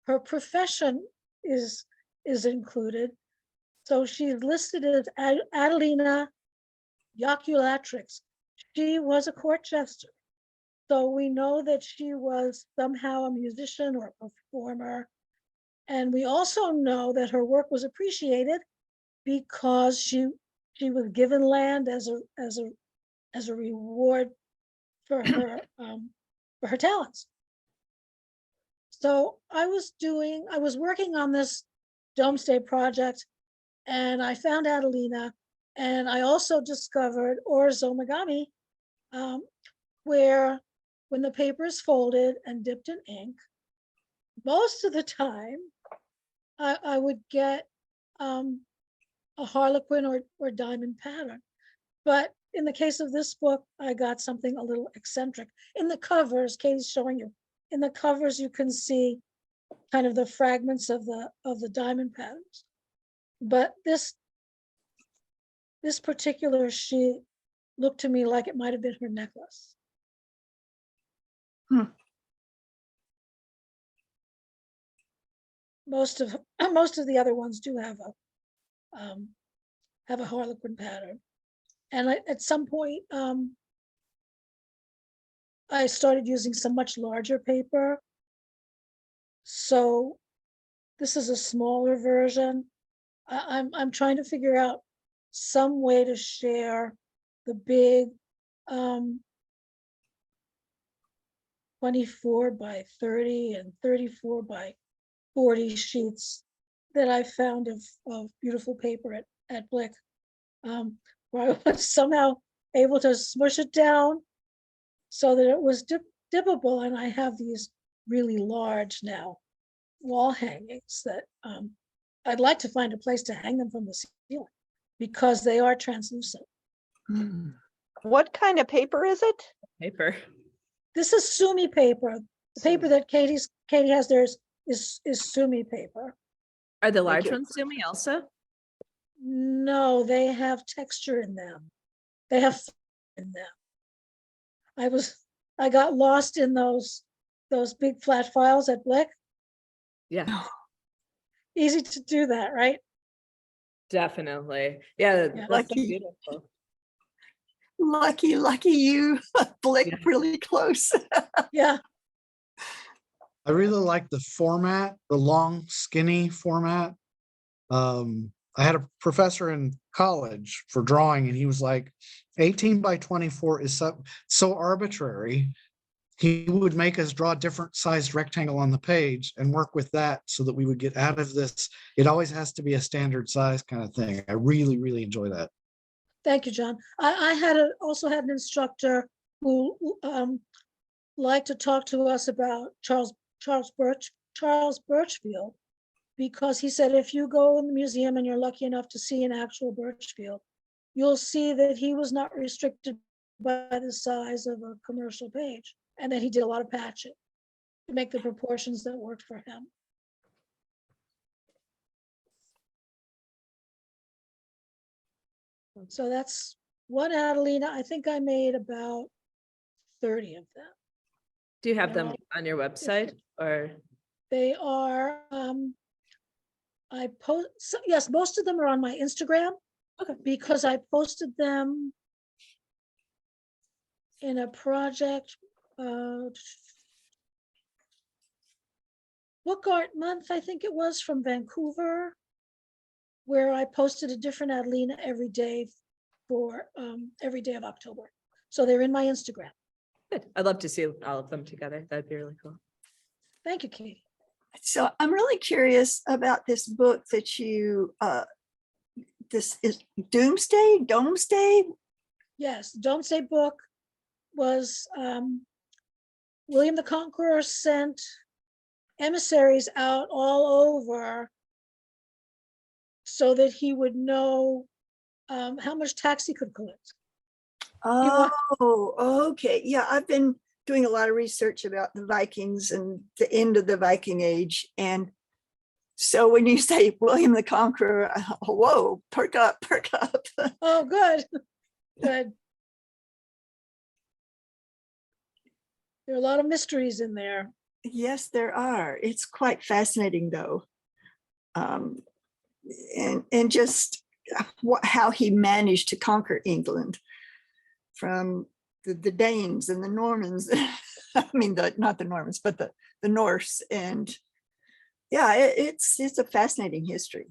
her profession is included. So she's listed as Adelina Joculatrix. She was a court jester. So we know that she was somehow a musician or a performer. And we also know that her work was appreciated because she was given land as a reward for her talents. So I was working on this Domesday project, and I found Adelina, and I also discovered Orzo where when the paper is folded and dipped in ink, most of the time I would get a harlequin or diamond pattern. But in the case of this book, I got something a little eccentric. In the covers, Katie's showing you, in the covers you can see kind of the fragments of the diamond patterns. But this particular sheet looked to me like it might have been her necklace. Most of the other ones do have a harlequin pattern. And at some point, I started using some much larger paper. So this is a smaller version. I'm trying to figure out some way to share the big 24 by 30 and 34 by 40 sheets that I found of beautiful paper at Blick, where I was somehow able to smush it down so that it was dippable. And I have these really large now wall hangings that I'd like to find a place to hang them from the ceiling because they are translucent. What kind of paper is it? Paper. This is Sumi paper. The paper that Katie has there is Sumi paper. Are the large you. ones Sumi also? No, they have texture in them. They have in them. I got lost in those big flat files at Blick. Yeah, Easy to do that, right? definitely. Yeah, Yeah. that's so Lucky. beautiful. Lucky you, Blick Yeah. really close. Yeah. I really like the format, the long, skinny format. I had a professor in college for drawing, and he was like, 18 by 24 is so arbitrary. He would make us draw a different sized rectangle on the page and work with that so that we would get out of this. It always has to be a standard size kind of thing. I really, really enjoy that. Thank you, John. I also had an instructor who liked to talk to us about Charles Birchfield, because he said if you go in the museum and you're lucky enough to see an actual Birchfield, you'll see that he was not restricted by the size of a commercial page, and that he did a lot of patching to make the proportions that worked for him. So that's one Adelina. I think I made about 30 of them. Do you have Yeah. them on your website or? They are, yes, most of them are on my Instagram. Okay. Because I posted them in a project, Book Art Month, I think it was, from Vancouver, where I posted a different Adelina every day for every day of October. So they're in my Instagram. Good. I'd love to see all of them together. That'd be really cool. Thank you, Katie. So I'm really curious about this book that you, this is Domesday? Yes, Domesday book was William the Conqueror sent emissaries out all over so that he would know how much tax he could collect. Oh, okay. Yeah, I've been doing a lot of research about the Vikings and the end of the Viking Age. And so when you say William the Conqueror, whoa, perk up, perk up. Oh, good, good. There are a lot of mysteries in there. Yes, there are. It's quite fascinating though. And just how he managed to conquer England from the Danes and the Normans. I mean, not the Normans, but the Norse. And yeah, it's a fascinating history.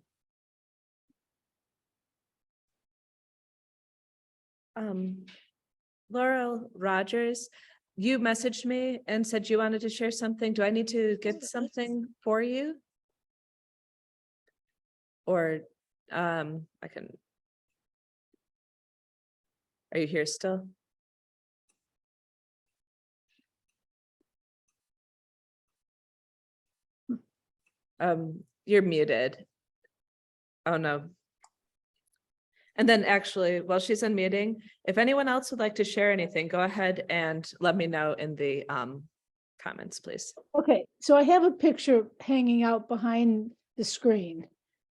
Laurel Rogers, you messaged me and said you wanted to share something. Do I need to get something for you? Or I can. Are you here still? You're muted. Oh, no. And then actually, while she's unmuting, if anyone else would like to share anything, go ahead and let me know in the comments, please. Okay, so I have a picture hanging out behind the screen.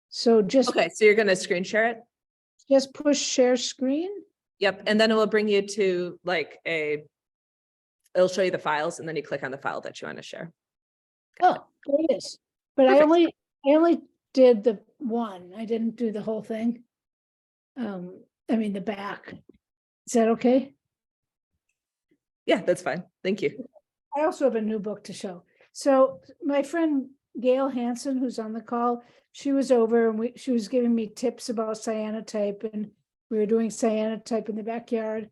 So just, Okay, so you're going to screen share it? just push share screen. Yep, and then it will bring you to like it'll show you the files and then you click on the file that you want to share. Oh, there it is. But I only did the one. I didn't do the whole thing. I mean, the back. Is that okay? Yeah, that's fine. Thank you. I also have a new book to show. So my friend Gail Hansen, who's on the call, she was over and she was giving me tips about cyanotype, and we were doing cyanotype in the backyard.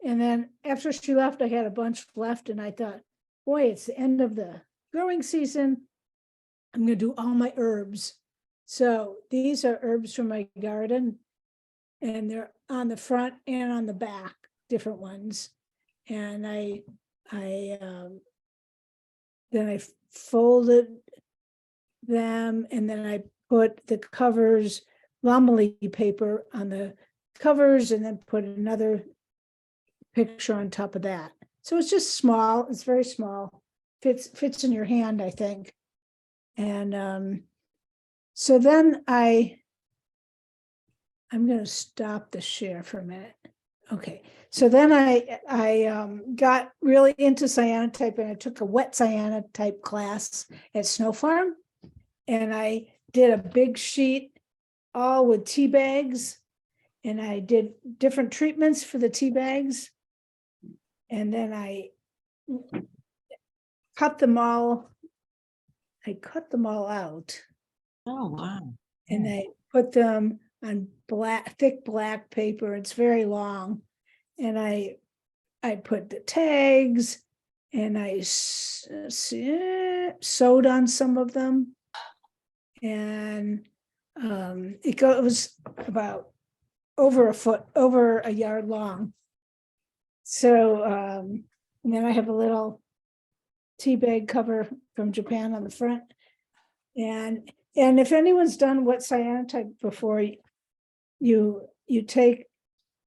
And then after she left, I had a bunch left and I thought, boy, it's the end of the growing season. I'm gonna do all my herbs. So these are herbs from my garden and they're on the front and on the back, different ones. And then I folded them and then I put the covers, Lomeli paper on the covers and then put another picture on top of that. So it's just small, it's very small, fits in your hand, I think. And so then I'm gonna stop the share for a minute. Okay, so then I got really into cyanotype and I took a wet cyanotype class at Snow Farm. And I did a big sheet all with tea bags. And I did different treatments for the tea bags. And then I cut them all out. Oh, wow. And I put them on thick black paper. It's very long. And I put the tags and I sewed on some of them. And it goes about over a yard long. So and then I have a little tea bag cover from Japan on the front. And if anyone's done wet cyanotype before, you take,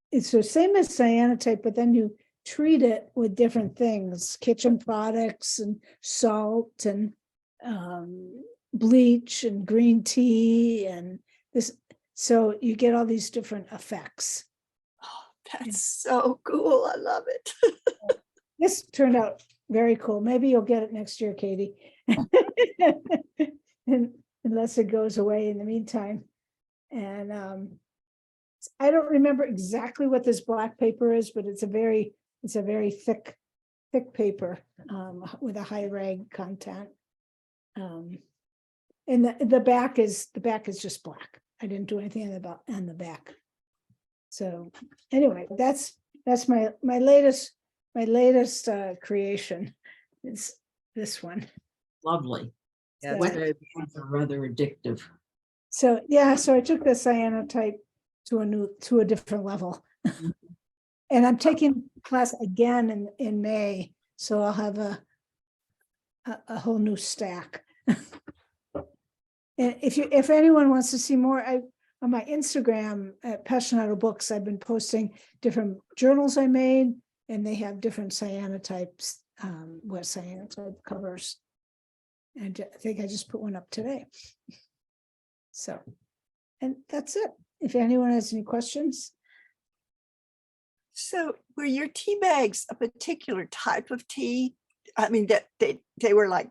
it's the same as cyanotype, but then you treat it with different things, kitchen products and salt and bleach and green tea and this. So you get all these different effects. Oh, that's so cool. I love it. This turned out very cool. Maybe you'll get it next year, Katie. Unless it goes away in the meantime. And I don't remember exactly what this black paper is, but it's a very thick paper with a high rag content. And the back is just black. I didn't do anything on the back. So anyway, that's my latest creation. It's this one. Lovely. Yeah, it's Wet very pads are rather addictive. So yeah, so I took the cyanotype to a different level. And I'm taking class again in May, so I'll have a whole new stack. And if anyone wants to see more, on my Instagram at Passionato Books, I've been posting different journals I made, and they have different cyanotypes, what cyanotype covers. And I think I just put one up today. So, and that's it. If anyone has any questions. So were your tea bags a particular type of tea? I mean, that they were like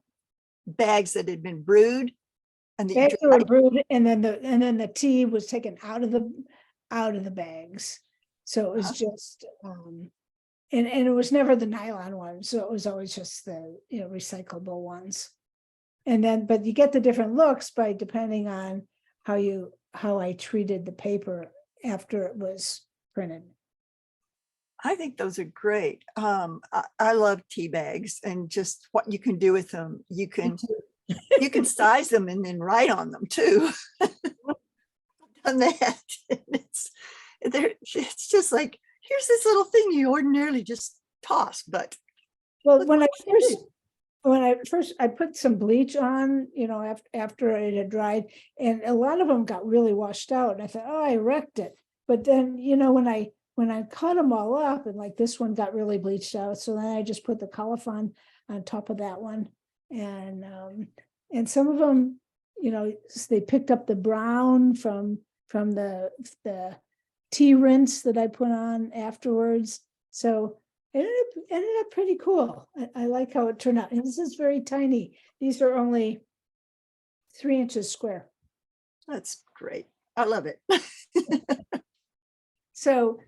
bags that had been brewed, and the Bags were brewed, and then the tea was taken out of the bags. So it was just and it was never the nylon ones, so it was always just the recyclable ones. And then, but you get the different looks by depending on how I treated the paper after it was printed. I think those are great. I love tea bags and just what you can do with them. You can size them and then write on them too. Done that. It's just like, here's this little thing you ordinarily just toss, but well, when I first I put some bleach on, after it had dried, and a lot of them got really washed out. And I thought, oh, I wrecked it. But then, when I cut them all up, and like this one got really bleached out, so then I just put the colophon on top of that one, and some of them, they picked up the brown from the tea rinse that I put on afterwards. So it ended up pretty cool. I like how it turned out. And this is very tiny. These are only 3 inches square. that's great. I love it. So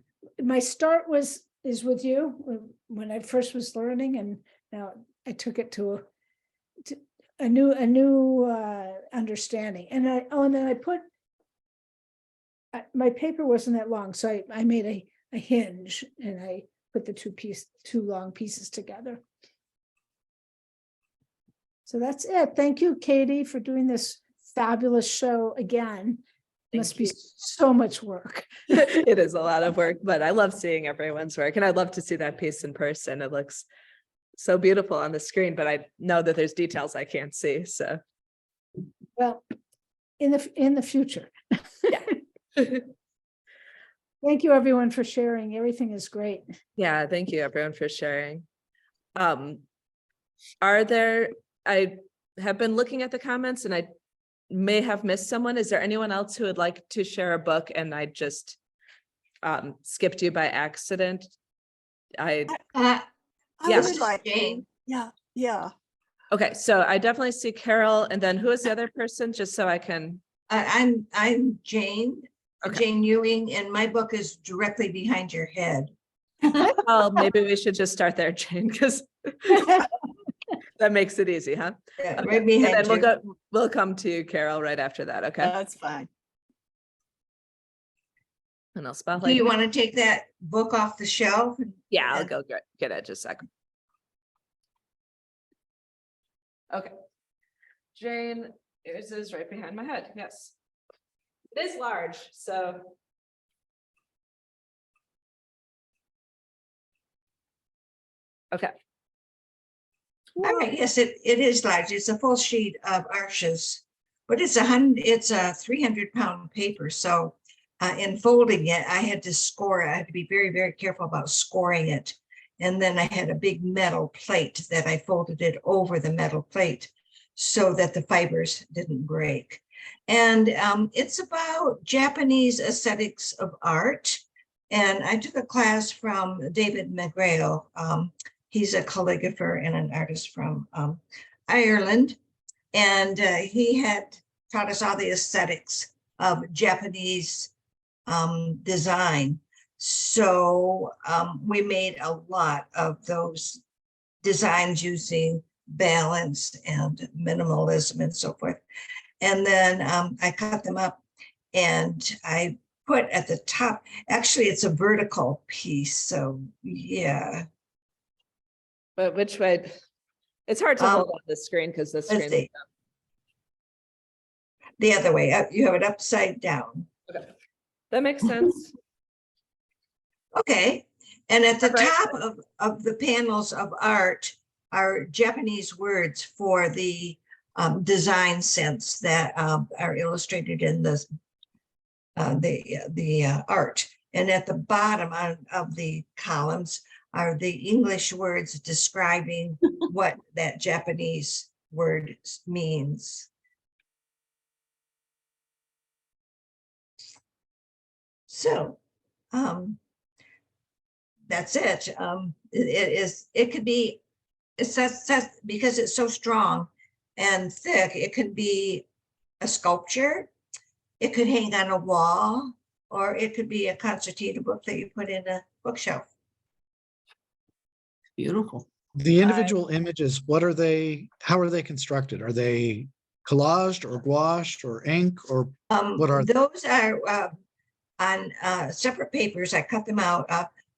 my start is with you when I first was learning, and now I took it to a new understanding. And then I put my paper wasn't that long, so I made a hinge, and I put the two long pieces together. So that's it. Thank you, Katie, for doing this fabulous show again. Must be so much work. It is a lot of work, but I love seeing everyone's work, and I'd love to see that piece in person. It looks so beautiful on the screen, but I know that there's details I can't see. So, well, in the future. Yeah. Thank you, everyone, for sharing. Everything is great. Yeah, thank you, everyone, for sharing. I have been looking at the comments, and I may have missed someone. Is there anyone else who would like to share a book and I just skipped you by accident? I Yeah. would like Jane. Yeah. Okay, so I definitely see Carol, and then who is the other person, just so I can. I'm Jane, Okay. Jane Ewing, and my book is directly behind your head. Well, maybe we should just start there, Jane, because that makes it easy, huh? Yeah, Okay. right behind And you. then we'll come to you, Carol, right after that. Okay. That's fine. And I'll Do spotlight. you want to take that book off the shelf? Yeah, I'll go get it just a second. Okay. Jane, yours is right behind my head. Yes. It is large, so. Okay. All right, yes, it is large. It's a full sheet of arches, but it's a 300-pound paper. So in folding it, I had to score it. I had to be very, very careful about scoring it. And then I had a big metal plate that I folded it over the metal plate so that the fibers didn't break. And it's about Japanese aesthetics of art. And I took a class from David McGrail. He's a calligrapher and an artist from Ireland. And he had taught us all the aesthetics of Japanese design. So we made a lot of those designs using balance and minimalism and so forth. And then I cut them up and I put at the top, actually it's a vertical piece. So yeah. But which way? It's hard to hold on the screen because the let's screen. see. The other way, you have it upside down. Okay. That makes sense. Okay, and at the Right. top of the panels of art are Japanese words for the design sense that are illustrated in the art. And at the bottom of the columns are the English words describing what that Japanese word means. So that's it. It could be, that's because it's so strong and thick, it could be a sculpture, it could hang on a wall, or it could be a concertina book that you put in a bookshelf. Beautiful. The individual images, what are they, how are they constructed? Are they collaged or gouache or ink or what are they? Those are on separate papers. I cut them out,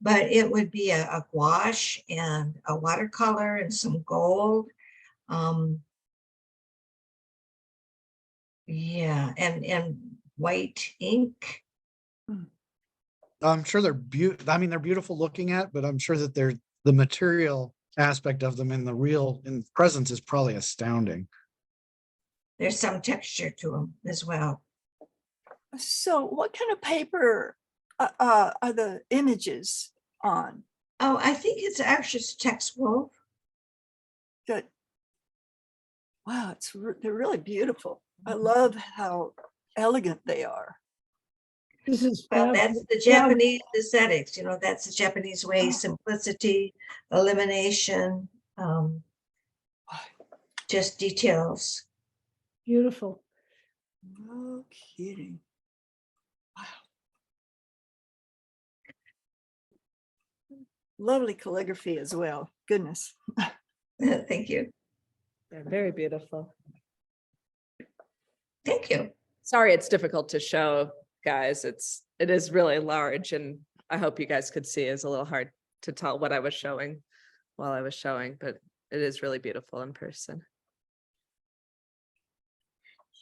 but it would be a gouache and a watercolor and some gold. Yeah, and white ink. I'm sure they're beautiful. I mean, they're beautiful looking at, but I'm sure that they're the material aspect of them in the real in presence is probably astounding. There's some texture to them as well. So what kind of paper are the images on? Oh, I think it's actually text wove. Good. Wow, they're really beautiful. I love how elegant they are. This is Well, fab- that's the Japanese aesthetics, you know, that's the Japanese way, simplicity, elimination, just details. beautiful. No kidding. Wow. Lovely calligraphy as well. Goodness. Thank you. They're very beautiful. Thank you. Sorry, it's difficult to show, guys. It is really large, and I hope you guys could see. It's a little hard to tell what I was showing while I was showing, but it is really beautiful in person.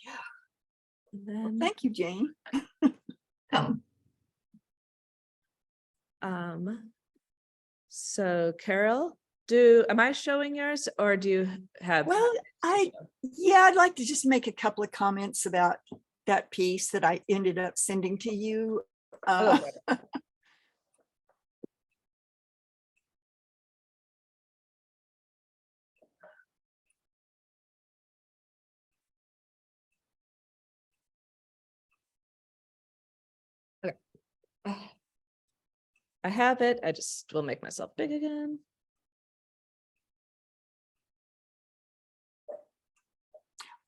Yeah. And then, Thank you, Jane. So Carol, am I showing yours or do you have? Well, I'd like to just make a couple of comments about that piece that I ended up sending to you. I have it. I just will make myself big again.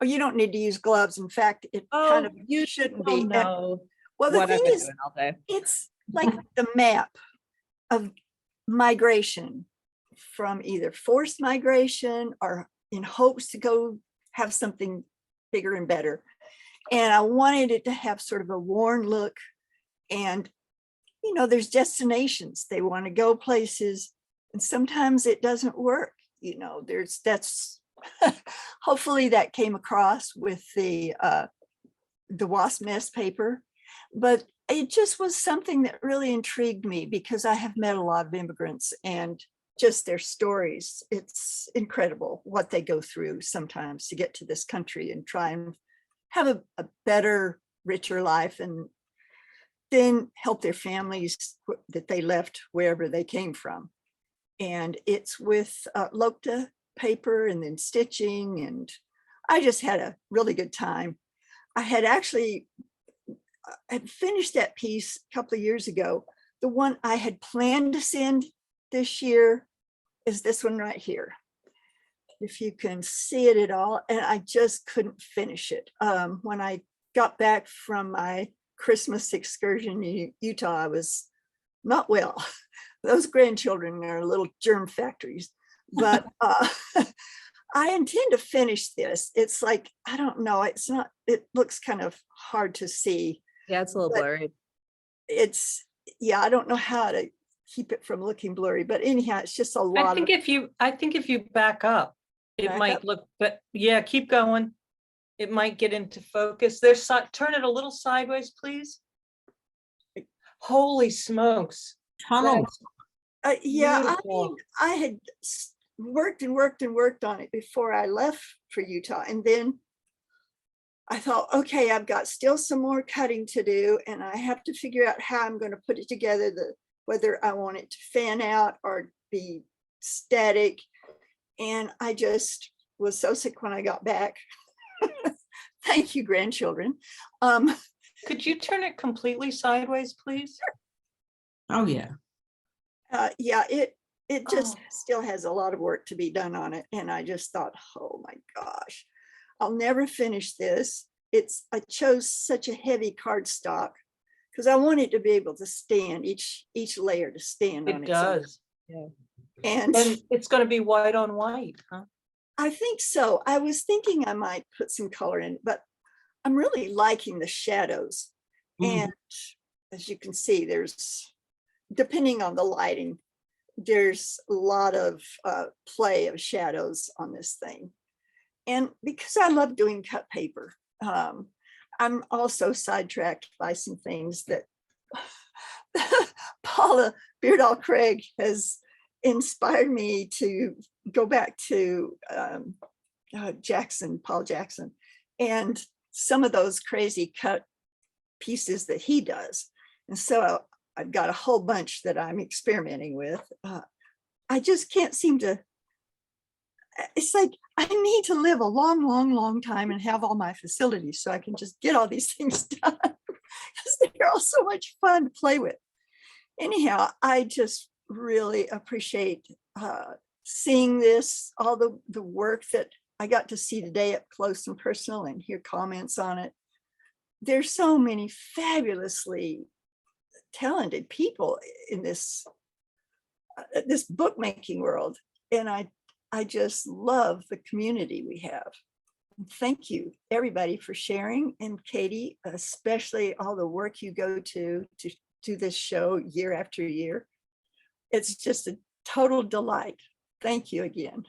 Oh, you don't need to use gloves. In fact, it kind of you shouldn't don't be. know Well, the what I've thing been is, doing all day. it's like the map of migration from either forced migration or in hopes to go have something bigger and better. And I wanted it to have sort of a worn look. And, you know, there's destinations. They want to go places. And sometimes it doesn't work. You know, that's hopefully that came across with the wasp nest paper. But it just was something that really intrigued me because I have met a lot of immigrants and just their stories. It's incredible what they go through sometimes to get to this country and try and have a better, richer life and then help their families that they left wherever they came from. And it's with Lokta paper and then stitching. And I just had a really good time. I had finished that piece a couple of years ago. The one I had planned to send this year, is this one right here. If you can see it at all, and I just couldn't finish it. When I got back from my Christmas excursion in Utah, I was not well. Those grandchildren are little germ factories, but I intend to finish this. It's like, I don't know, it's not, it looks kind of hard to see. Yeah, it's a little But blurry. It's, yeah, I don't know how to keep it from looking blurry, but anyhow, it's just a I lot think of, if you back up, it Back might up? look, but yeah, keep going. It might get into focus. There's, turn it a little sideways, please. Holy smokes. Tunnels. yeah, I Beautiful. mean, I had worked and worked and worked on it before I left for Utah. And then I thought, okay, I've got still some more cutting to do, and I have to figure out how I'm going to put it together, whether I want it to fan out or be static. And I just was so sick when I got back. Thank you, grandchildren. Could you turn it completely sideways, please? Oh, yeah. Yeah, it just Oh. still has a lot of work to be done on it. And I just thought, oh my gosh, I'll never finish this. I chose such a heavy cardstock because I wanted to be able to stand each layer to stand on It its own. does. Yeah. And And it's going to be white on white, huh? I think so. I was thinking I might put some color in, but I'm really liking the shadows. Mhm. And as you can see, depending on the lighting, there's a lot of play of shadows on this thing. And because I love doing cut paper, I'm also sidetracked by some things that Paula Beardall Craig has inspired me to go back to Paul Jackson, and some of those crazy cut pieces that he does. And so I've got a whole bunch that I'm experimenting with. I just can't seem to, it's like I need to live a long, long, long time and have all my facilities so I can just get all these things done because they're all so much fun to play with. Anyhow, I just really appreciate seeing this, all the work that I got to see today up close and personal and hear comments on it. There's so many fabulously talented people in this bookmaking world. And I just love the community we have. Thank you, everybody, for sharing. And Katie, especially all the work you go to do this show year after year. It's just a total delight. Thank you again.